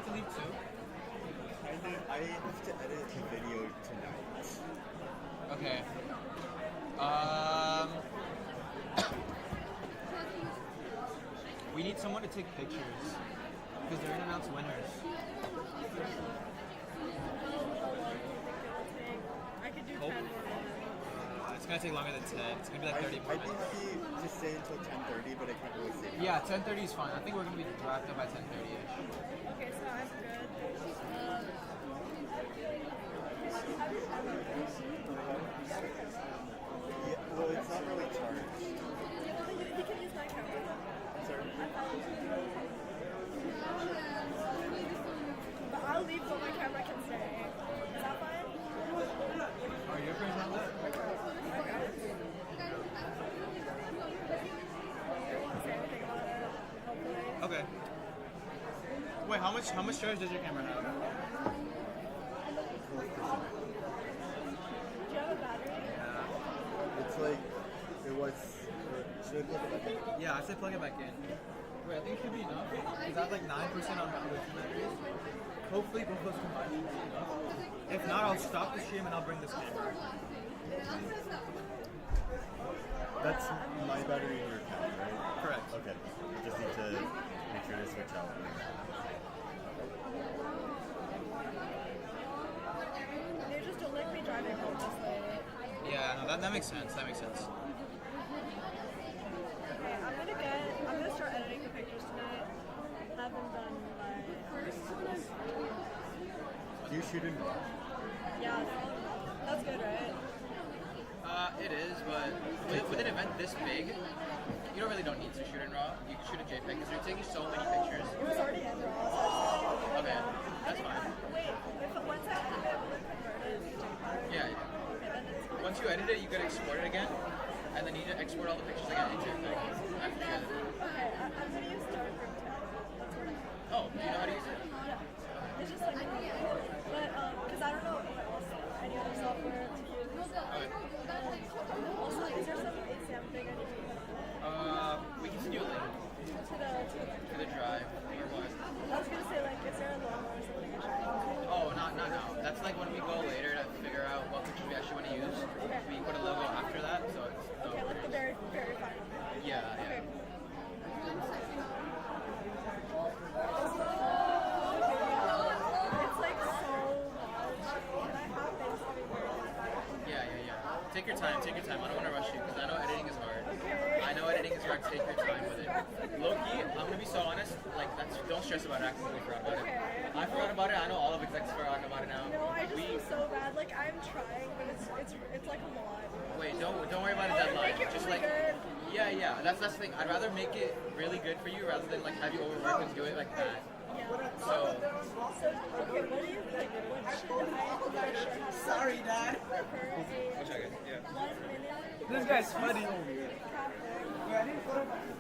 have to leave too? I have to edit the video tonight. Okay. We need someone to take pictures because they're gonna announce winners. I could do 10 Oh. more minutes. It's gonna take longer than 10. It's gonna be like 30 more I'd be minutes. happy to stay until 10:30, but I can't really stay. Yeah, 10:30 is fine. I think we're gonna be wrapped up by 10:30ish. Okay, so I'm good. Yeah, well, it's not really charged. You can use my camera. Sorry. But I'll leave so my camera can stay. Is that fine? Are you okay with that? Okay. I won't say anything about it, hopefully. Okay. Wait, how much storage does your camera have? Do you have a battery? It's like, it was, should I plug it back in? Yeah, I said plug it back in. Wait, I think it should be enough. Because that's like 9% on foundation batteries. Hopefully both of those combined should be enough. If not, I'll stop the stream and I'll bring this camera. That's my battery in your account, right? Correct. Okay. Just need to make sure to switch out. They just don't like me driving home this late. Yeah, no, that makes sense. That makes sense. Okay, I'm gonna start editing the pictures tonight. Have them done by. Do you shoot in RAW? Yeah, that's good, right? It is, but with an event this big, you really don't need to shoot in RAW. You can shoot in JPEG because you're taking so many pictures. It was already in RAW, so I just Okay, that's fine. Wait, once I edit it, will it convert it to JPEG? Yeah, yeah. Okay, then it's Once you edit it, you gotta export it again, and then you need to export all the pictures again in JPEG after you edit it. okay. I'm gonna use Darkroom 10. That's what I. Oh, do you know how to use it? Yeah. It's just like, but because I don't know what else, any other software to use. Okay. Also, is there some ACM thing I need to do? We can send you a link to the drive or what? I was gonna say like, is there a logo or something I should? Oh, not now. That's like when we go later to figure out what picture we actually want to use. We put a logo after that, so it's Okay, like the very, very final. Yeah, Okay. yeah. It's like so much. Can I have things everywhere? Yeah. Take your time. I don't want to rush you because I know editing is hard. Okay. I know editing is hard. Take your time with it. Low-key, I'm gonna be so honest. Like, don't stress about it. I accidentally forgot about it. I forgot about it. I know all of execs forgot about it now. No, I just feel so bad. Like I'm trying, but it's like a lot. Wait, don't worry about a deadline. Just like, yeah. That's the thing. I'd rather make it really good for you rather than like have you overwork and do it like that. So. Okay, what do you think? What should I have? Sorry, Dad. Which I guess, yeah. 1 minute. This guy's funny over here.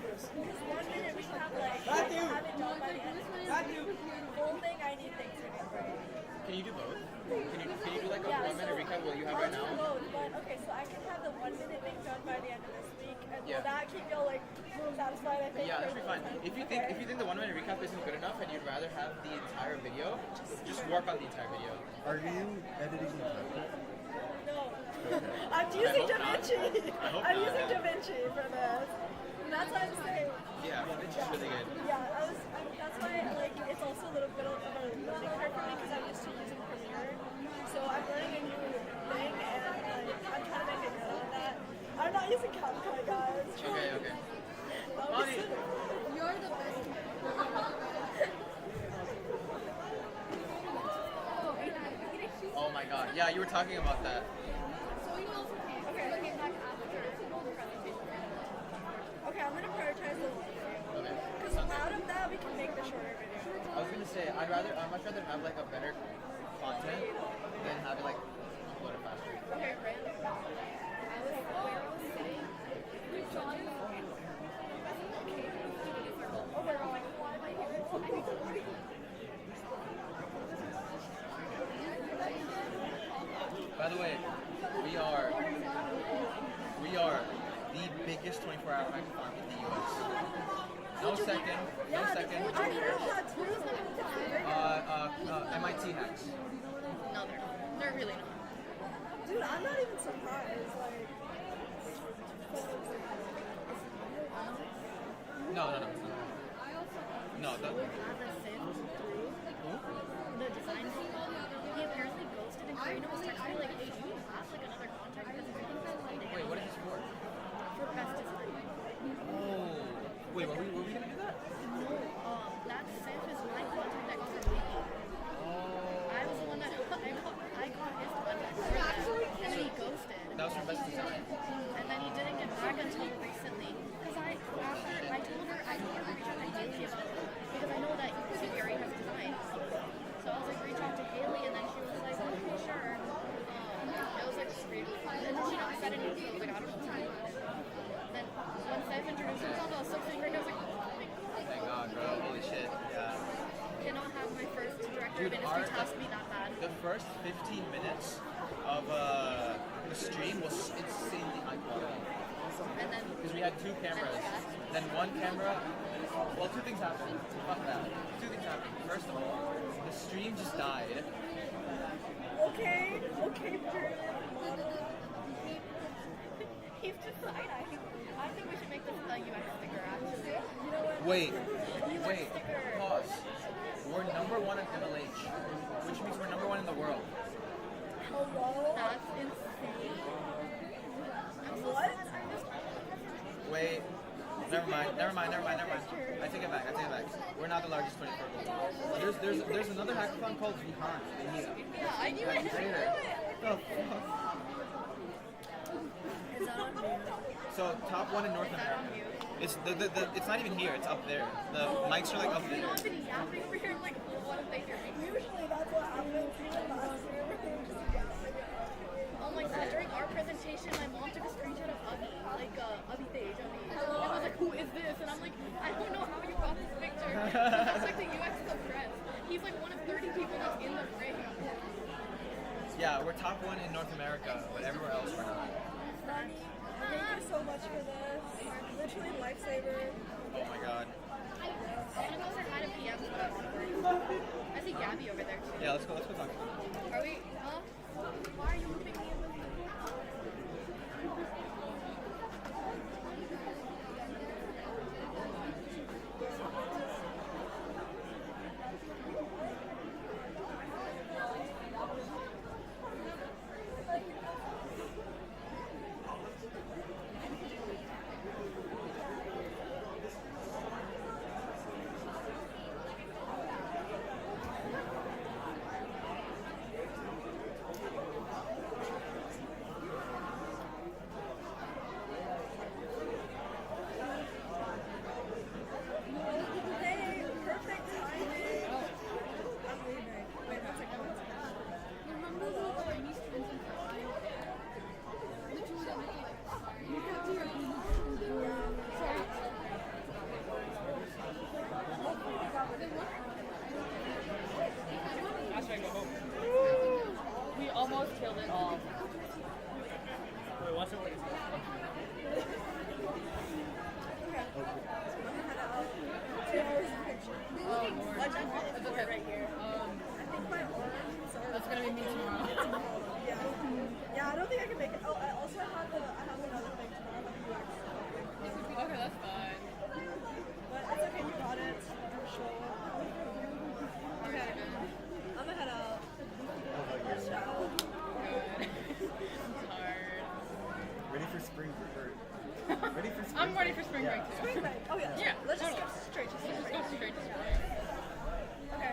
Just 1 minute. We should have like have it done by the end of this whole thing. I need things to get right. Can you do both? Can you do like a 1 minute recap of what you have right now? I'll do both, but okay, so I can have the 1 minute thing done by the end of this week, and will that keep you like satisfied? I think. Yeah, that should be fine. If you think the 1 minute recap isn't good enough and you'd rather have the entire video, just work on the entire video. Are you editing the No. I'm using DaVinci. I'm using not. DaVinci for this. That's what I'm saying. Yeah, it's just really good. Yeah, that's why like it's also a little bit of a learning curve for me because I'm used to using Premiere. So I'm learning a new thing and like I'm trying to make it good on that. I'm not using CapCut, guys. Okay. You're the best. Oh my god. Yeah, you were talking about that. Okay, I'm gonna prioritize the long video. Okay. Because out of that, we can make the shorter video. I was gonna say I'd much rather have like a better content than have it like upload it faster. Okay, great. By the way, we are the biggest 24-hour hackathon in the US. No second. No second. I heard that too. MIT hacks. No, they're really not. Dude, I'm not even surprised. Like, No. No, the design team, he apparently ghosted and Karina was texting me like, hey, do you have like another contact because everything's so late? Wait, what is this for? For best design. Oh. Wait, were we gonna do that? No, that Seth is my contact that got me. Oh. I was the one that I got his contact and then he ghosted. That was for best design. And then he didn't get back until recently. Because I told her to reach out to Haley about it. Because I know that Gary has designs. So I was like, reach out to Haley, and then she was like, okay, sure. It was like really fun. And then she never said anything. I was like, I don't know what's going on. Then when Seth introduced himself, I was so excited. I was like, oh my god. Thank God, bro. Holy shit. Yeah. Cannot have my first director Dude, of industry task be that bad. The first 15 minutes of the stream was insanely high quality. And then because we had two cameras. Then one camera. Well, two things happened. Fuck that. Two things happened. First of all, the stream just died. Okay, period. He's just side-eyeing. I think we should make this a UX sticker, actually. You know what? Wait. Pause. We're number one at MLH, which means we're number one in the world. Hello? That's insane. What? Wait. Never mind. I take it back. We're not the largest 24. There's another hackathon called Behind. Yeah, I knew it. The fuck? Is that on mute? So top one in North America. It's it's not even here. It's up there. The mics are like up there. You know, I've been yapping over here like, what if they hear me? Usually that's what happens. Oh my god, during our presentation, my mom took a screenshot of Abhi, like Abhi Tej, and was like, who is this? And I'm like, I don't know how you got this picture. He's like the UX press. He's like one of 30 people that's in the ring. Yeah, we're top one in North America, but everywhere else we're not. Thank you so much for this. Literally lifesaver. Oh my god. I'm gonna go say hi to PM. I see Gabby over there too. Yeah, let's go talk to her. Are we? Why are you moving me? We almost killed it all. Wait, what's it? It's okay. Right here. I think my arms are. That's gonna be me tomorrow. Yeah, I don't think I can make it. Oh, I also have another thing tomorrow. Okay, that's fine. But it's okay, you got it. Sure. Okay. I'm gonna head out. Let's go. Good. I'm tired. Ready for spring break? I'm ready for spring break too. Spring break. Oh yeah. Yeah. Let's just totally. go straight to spring break. Let's go straight to spring. Okay.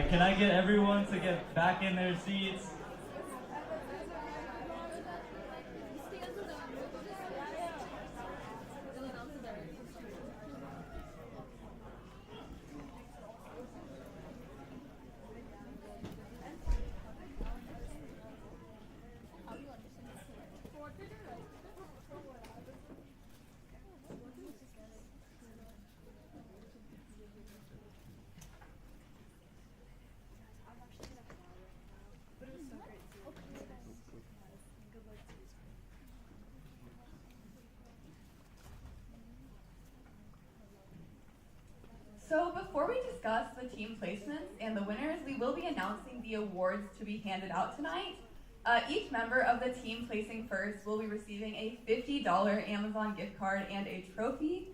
right, can I get everyone to get back in their seats? So before we discuss the team placements and the winners, we will be announcing the awards to be handed out tonight. Each member of the team placing first will be receiving a $50 Amazon gift card and a trophy.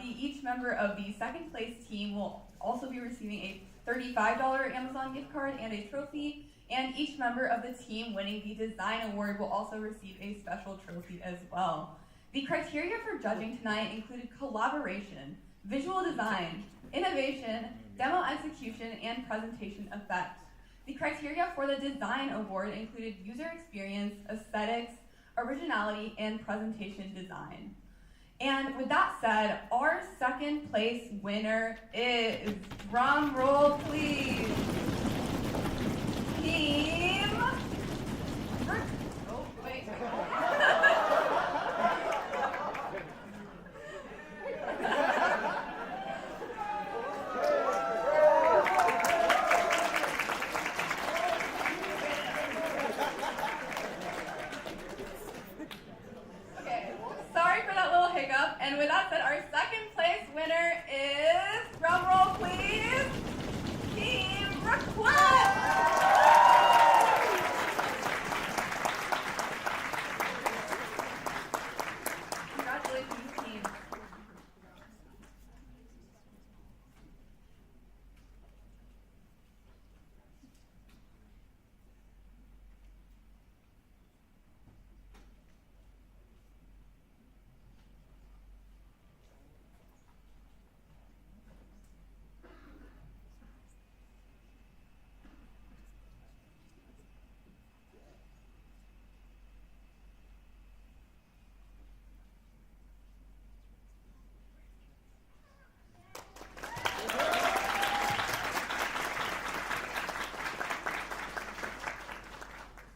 Each member of the second place team will also be receiving a $35 Amazon gift card and a trophy. And each member of the team winning the design award will also receive a special trophy as well. The criteria for judging tonight included collaboration, visual design, innovation, demo execution, and presentation effect. The criteria for the design award included user experience, aesthetics, originality, and presentation design. And with that said, our second place winner is, drum roll please, Team... Oh, wait. Okay, sorry for that little hiccup. And with that said, our second place winner is, drum roll please, Team Request! Congratulations, team.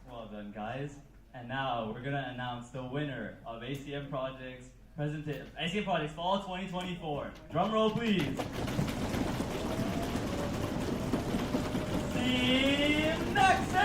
Well done, guys. And now we're gonna announce the winner of ACM Projects ACM Projects Fall 2024. Drum roll, please. Team Nexus!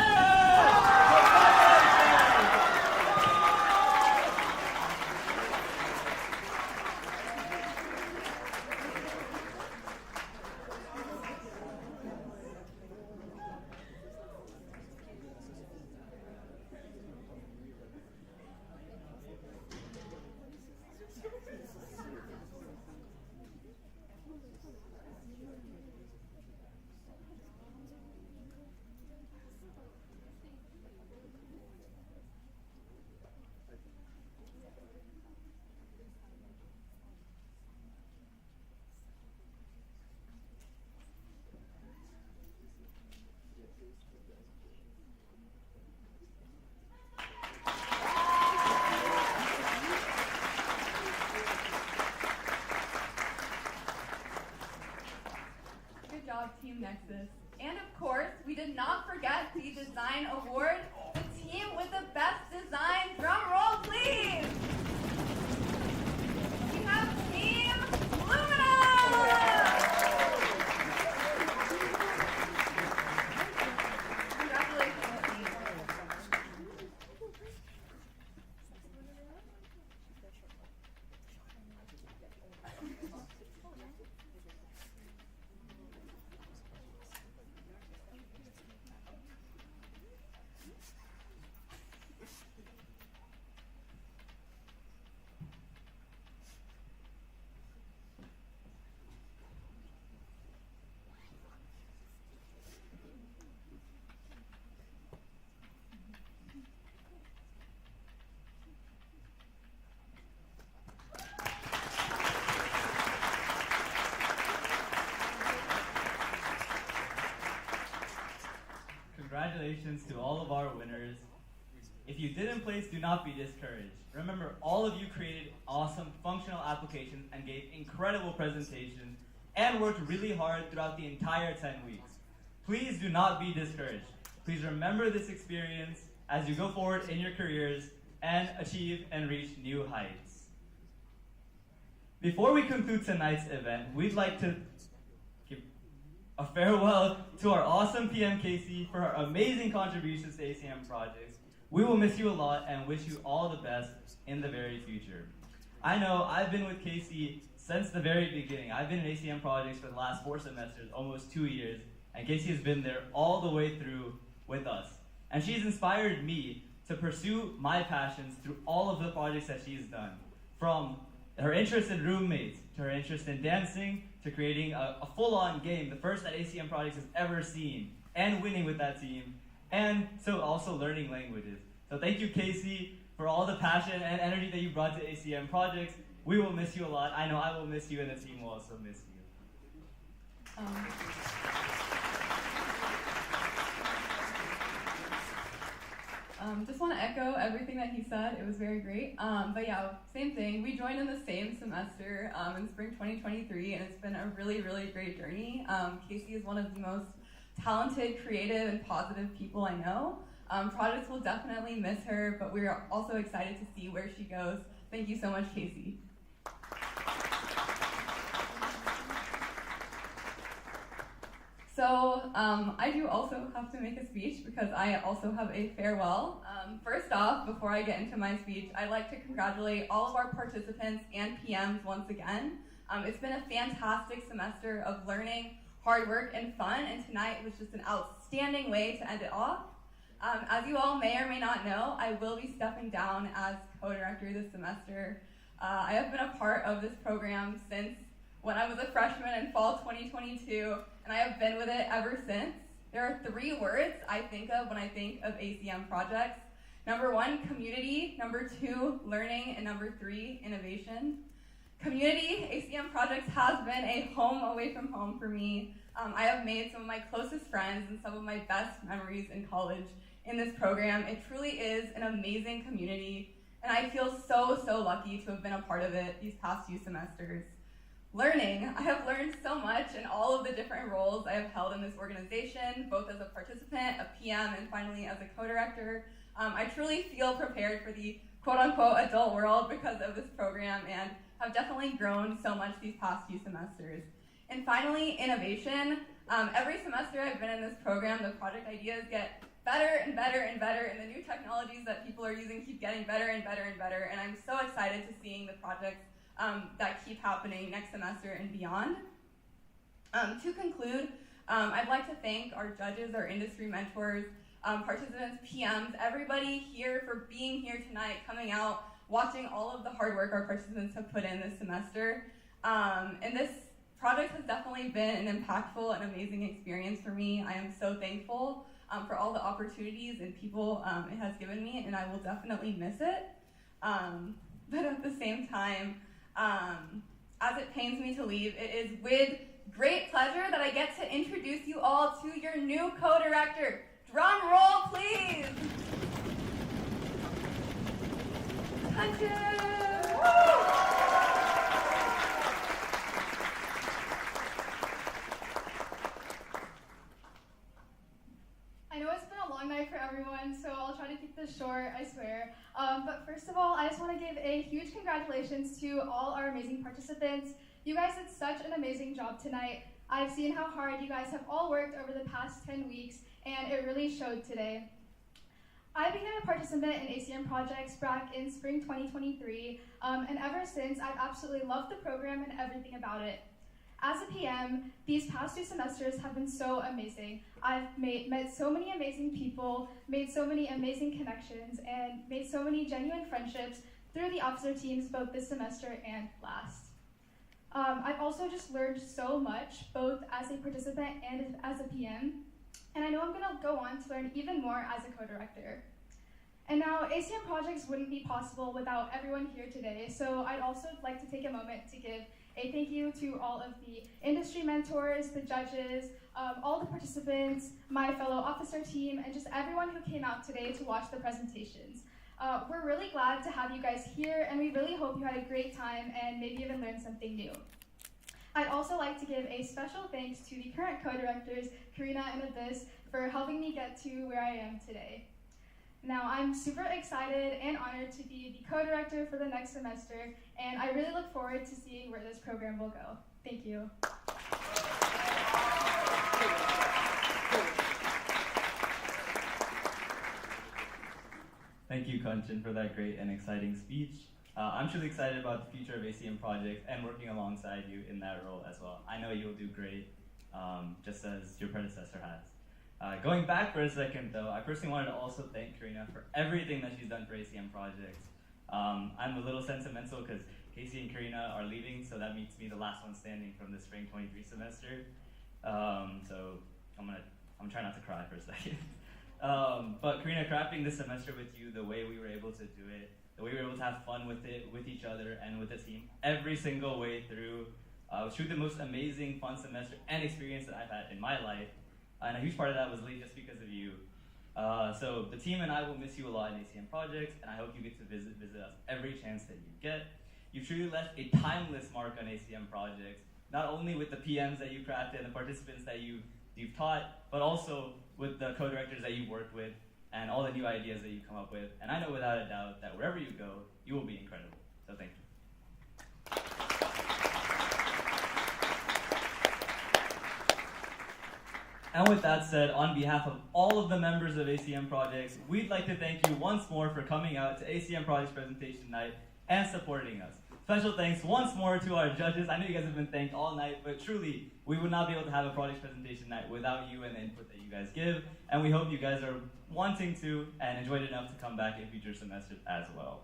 Good job, Team Nexus. And of course, we did not forget the design award. The team with the best design, drum roll please! We have Team Lumina! Congratulations, team. congratulations to all of our winners. If you didn't place, do not be discouraged. Remember, all of you created awesome functional applications and gave incredible presentations and worked really hard throughout the entire 10 weeks. Please do not be discouraged. Please remember this experience as you go forward in your careers and achieve and reach new heights. Before we conclude tonight's event, we'd like to give a farewell to our awesome PM Casey for her amazing contributions to ACM projects. We will miss you a lot and wish you all the best in the very future. I know I've been with Casey since the very beginning. I've been in ACM projects for the last 4 semesters, almost 2 years, and Casey has been there all the way through with us. And she's inspired me to pursue my passions through all of the projects that she's done. From her interest in roommates, to her interest in dancing, to creating a full-on game, the first that ACM projects has ever seen, and winning with that team, and so also learning languages. So thank you, Casey, for all the passion and energy that you brought to ACM projects. We will miss you a lot. I know I will miss you, and the team will also miss you. Just want to echo everything that he said. It was very great. But yeah, same thing. We joined in the same semester in spring 2023, and it's been a really, really great journey. Casey is one of the most talented, creative, and positive people I know. Projects will definitely miss her, but we're also excited to see where she goes. Thank you so much, Casey. So I do also have to make a speech because I also have a farewell. First off, before I get into my speech, I'd like to congratulate all of our participants and PMs once again. It's been a fantastic semester of learning, hard work, and fun, and tonight was just an outstanding way to end it off. As you all may or may not know, I will be stepping down as co-director this semester. I have been a part of this program since when I was a freshman in fall 2022, and I have been with it ever since. There are 3 words I think of when I think of ACM projects. Number 1, community. Number 2, learning. And number 3, innovation. Community, ACM projects has been a home away from home for me. I have made some of my closest friends and some of my best memories in college in this program. It truly is an amazing community, and I feel so, so lucky to have been a part of it these past few semesters. Learning. I have learned so much in all of the different roles I have held in this organization, both as a participant, a PM, and finally as a co-director. I truly feel prepared for the quote-unquote adult world because of this program and have definitely grown so much these past few semesters. And finally, innovation. Every semester I've been in this program, the project ideas get better and better and better, and the new technologies that people are using keep getting better and better and better, and I'm so excited to seeing the projects that keep happening next semester and beyond. To conclude, I'd like to thank our judges, our industry mentors, participants, PMs, everybody here for being here tonight, coming out, watching all of the hard work our participants have put in this semester. And this project has definitely been an impactful and amazing experience for me. I am so thankful for all the opportunities and people it has given me, and I will definitely miss it. But at the same time, as it pains me to leave, it is with great pleasure that I get to introduce you all to your new co-director. Drum roll, please! Attention! Woo! I know it's been a long night for everyone, so I'll try to keep this short, I swear. But first of all, I just want to give a huge congratulations to all our amazing participants. You guys did such an amazing job tonight. I've seen how hard you guys have all worked over the past 10 weeks, and it really showed today. I became a participant in ACM projects back in spring 2023, and ever since, I've absolutely loved the program and everything about it. As a PM, these past 2 semesters have been so amazing. I've met so many amazing people, made so many amazing connections, and made so many genuine friendships through the officer teams both this semester and last. I've also just learned so much, both as a participant and as a PM, and I know I'm gonna go on to learn even more as a co-director. And now, ACM projects wouldn't be possible without everyone here today, so I'd also like to take a moment to give A thank you to all of the industry mentors, the judges, all the participants, my fellow officer team, and just everyone who came out today to watch the presentations. We're really glad to have you guys here, and we really hope you had a great time and maybe even learned something new. I'd also like to give a special thanks to the current co-directors, Karina and Abyss, for helping me get to where I am today. Now, I'm super excited and honored to be the co-director for the next semester, and I really look forward to seeing where this program will go. Thank you. Thank you, Kanchan, for that great and exciting speech. I'm truly excited about the future of ACM projects and working alongside you in that role as well. I know you'll do great, just as your predecessor has. Going back for a second, though, I personally wanted to also thank Karina for everything that she's done for ACM projects. I'm a little sentimental because Casey and Karina are leaving, so that makes me the last one standing from the spring 23 semester. So I'm trying not to cry for a second. But Karina, crafting this semester with you, the way we were able to do it, the way we were able to have fun with it, with each other, and with the team, every single way through, was truly the most amazing, fun semester and experience that I've had in my life. And a huge part of that was just because of you. So the team and I will miss you a lot in ACM projects, and I hope you get to visit us every chance that you get. You've truly left a timeless mark on ACM projects, not only with the PMs that you crafted and the participants that you've taught, but also with the co-directors that you've worked with and all the new ideas that you come up with. And I know without a doubt that wherever you go, you will be incredible. So thank you. And with that said, on behalf of all of the members of ACM Projects, we'd like to thank you once more for coming out to ACM Projects Presentation Night and supporting us. Special thanks once more to our judges. I know you guys have been thanked all night, but truly, we would not be able to have a Projects Presentation Night without you and the input that you guys give. And we hope you guys are wanting to and enjoyed enough to come back in future semesters as well.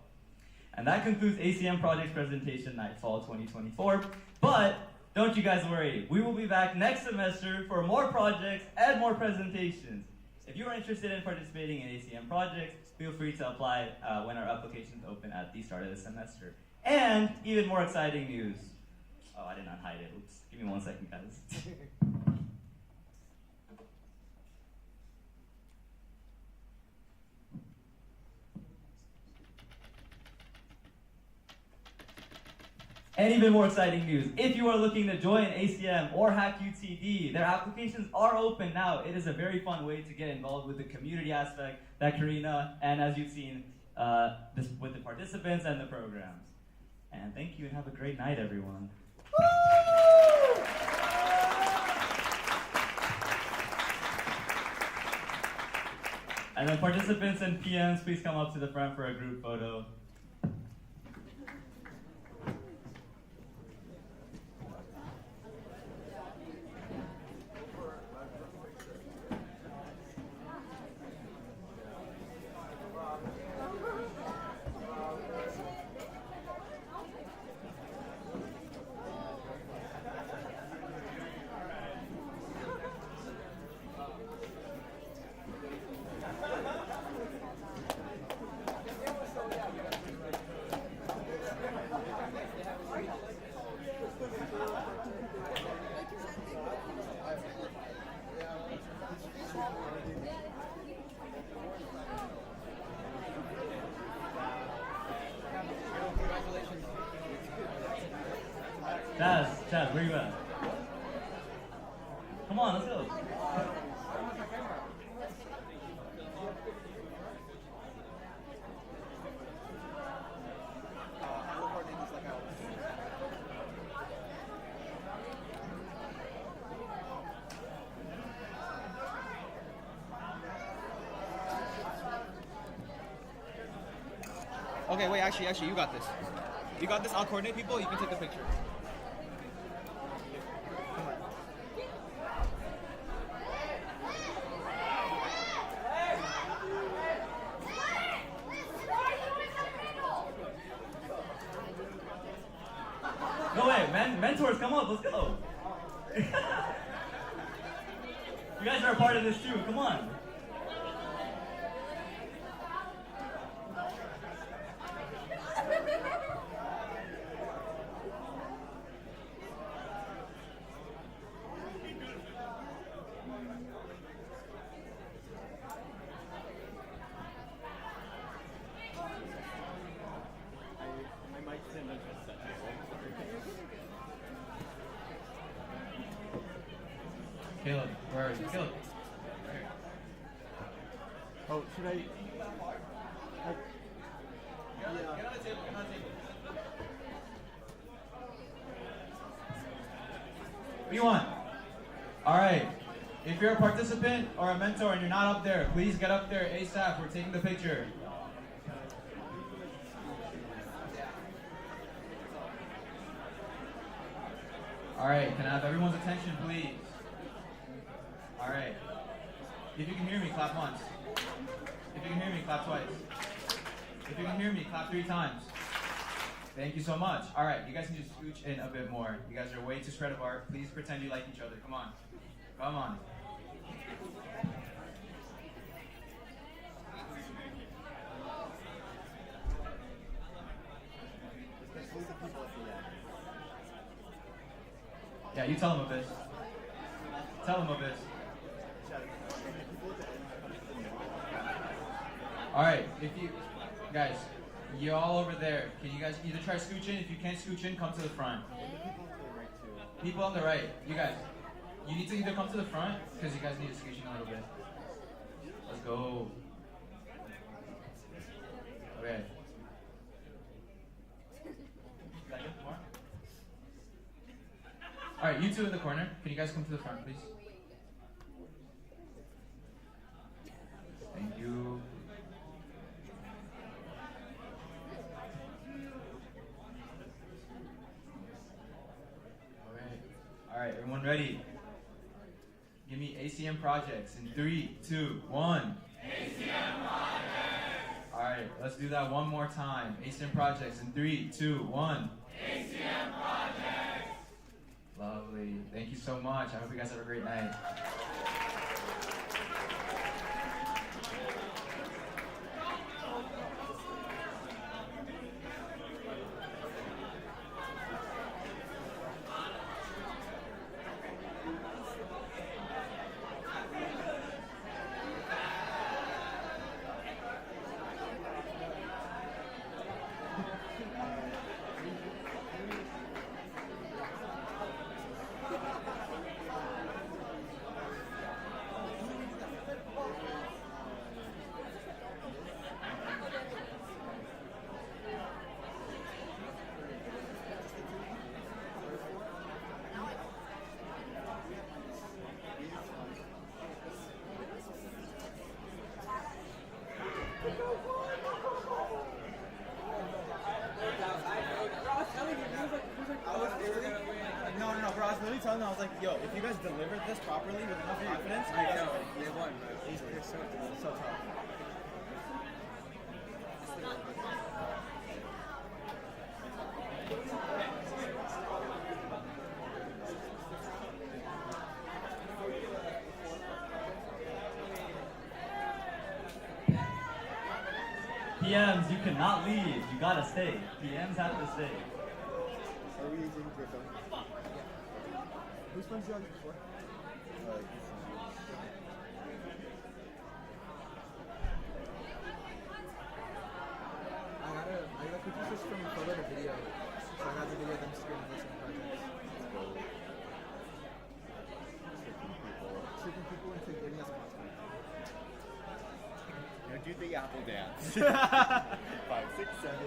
And that concludes ACM Projects Presentation Night Fall 2024. But don't you guys worry, we will be back next semester for more projects and more presentations. If you are interested in participating in ACM projects, feel free to apply when our applications open at the start of the semester. And even more exciting news. Oh, I did not hide it. Oops. Give me 1 second, guys. And even more exciting news, if you are looking to join ACM or HackUTD, their applications are open now. It is a very fun way to get involved with the community aspect that Karina, and as you've seen, with the participants and the programs. And thank you and have a great night, everyone. Woo! And then participants and PMs, please come up to the front for a group photo. Chaz, where you at? Come on, let's go. Okay, wait, actually, you got this. You got this, I'll coordinate people, you can take a picture. No way, mentors, come on, let's go. You guys are a part of this too, come on. Caleb, where are you? Caleb. Oh, should I? Get on the table, get on the table. What do you want? Alright. If you're a participant or a mentor and you're not up there, please get up there ASAP. We're taking the picture. Alright, can I have everyone's attention, please? Alright. If you can hear me, clap once. If you can hear me, clap twice. If you can hear me, clap 3 times. Thank you so much. Alright, you guys need to scooch in a bit more. You guys are way too spread apart. Please pretend you like each other. Come on. Come on. Yeah, you tell him a bit. Tell him a bit. Alright, if you guys, you're all over there. Can you guys either try scooch in? If you can't scooch in, come to the front. People on the right, you guys, you need to either come to the front, because you guys need to scooch in a little bit. Let's go. Okay. Alright, you two in the corner. Can you guys come to the front, please? Thank you. Alright, everyone ready? Give me ACM projects in 3, 2, 1. ACM projects! Alright, let's do that one more time. ACM projects in 3, 2, 1. ACM projects! Lovely. Thank you so much. I hope you guys have a great night. I was literally telling them, I was like, yo, if you guys delivered this properly with enough confidence, I know, you won, bro. They're so tough. PMs, you cannot leave. You gotta stay. PMs have to stay. Are we using Griffin? Who's spun you on this before? I got pictures from photo to video. So I got the video of them screening this projects. Tricking people into giving us content. Now do the apple dance. 5, 6, 7.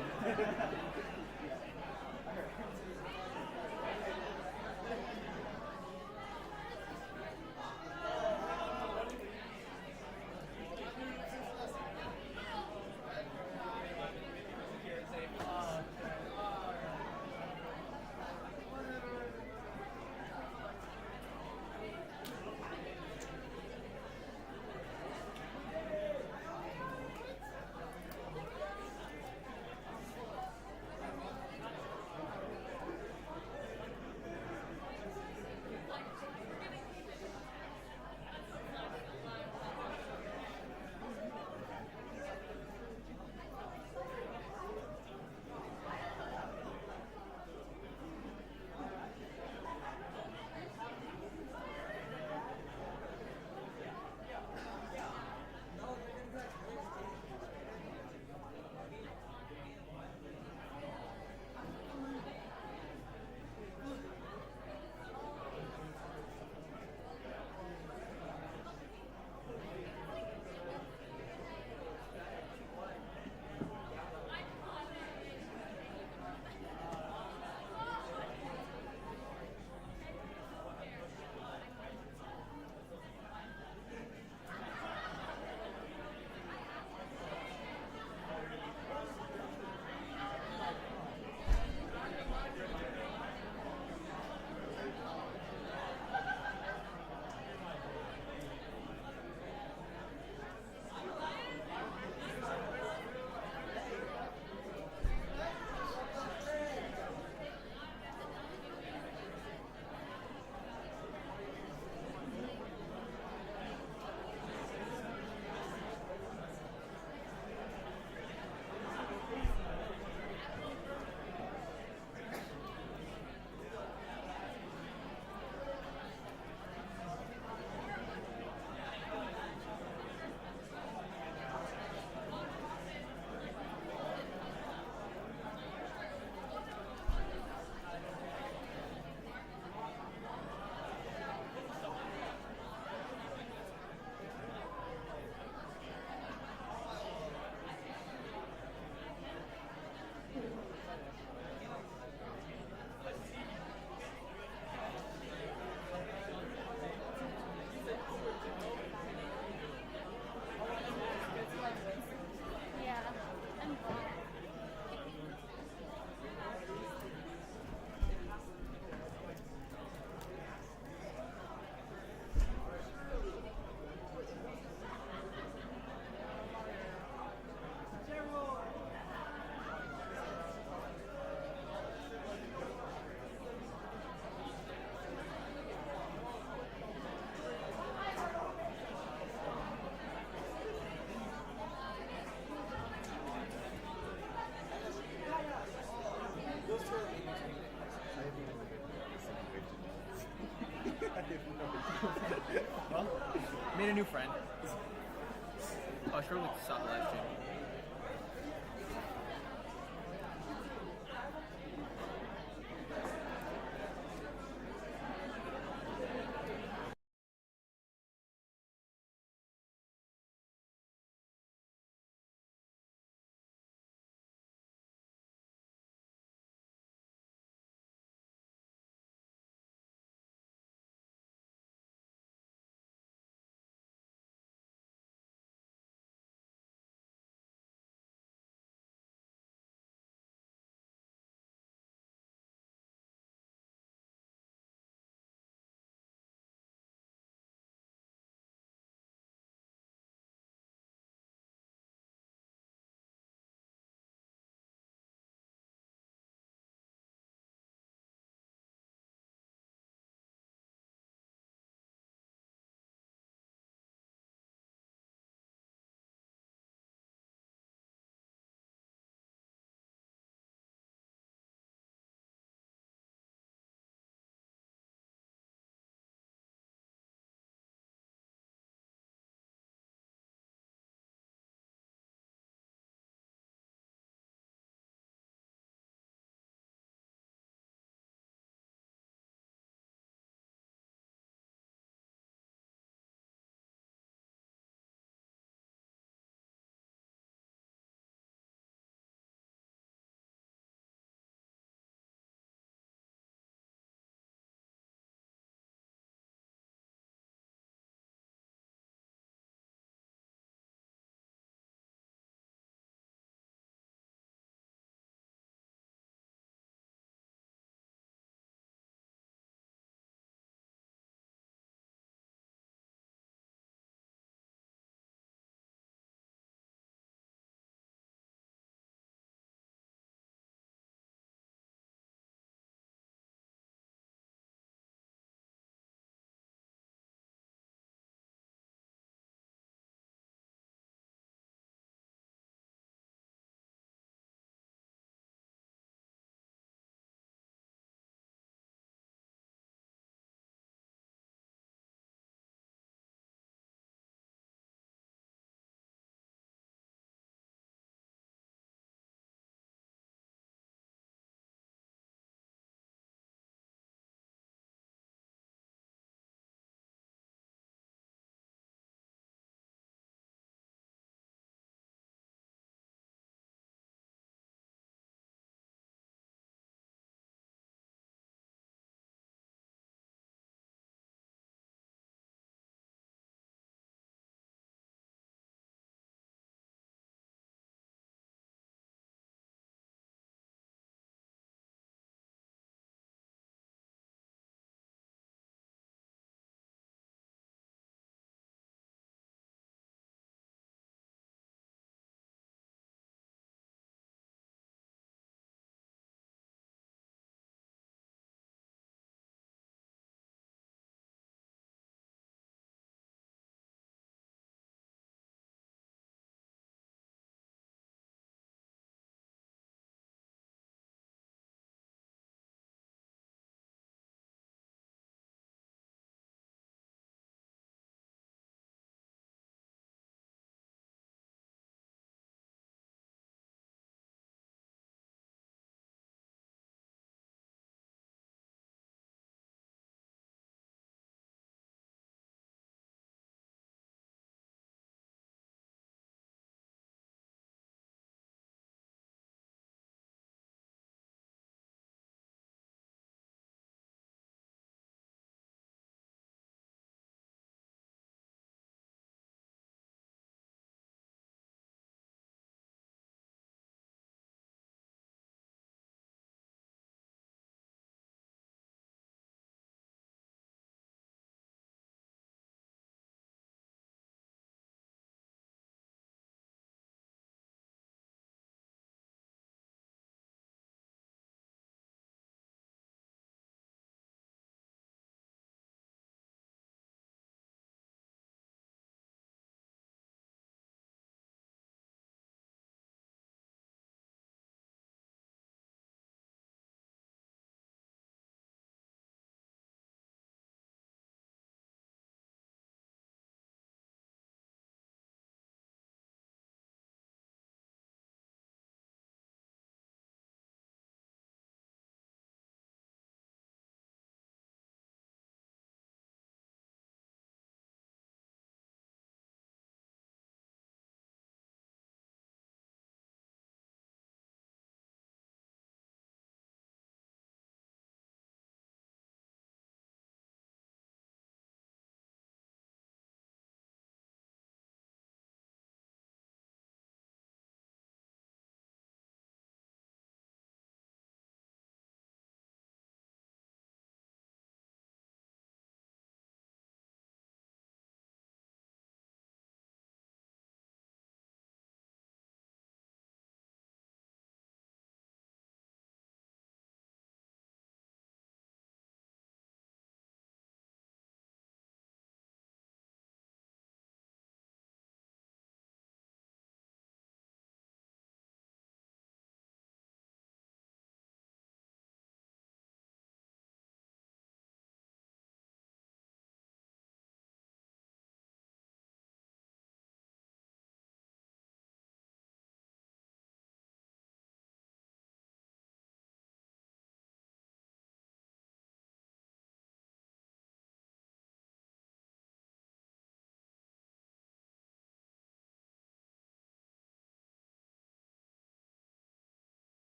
made a new friend. Oh, I sure looked stop the live stream.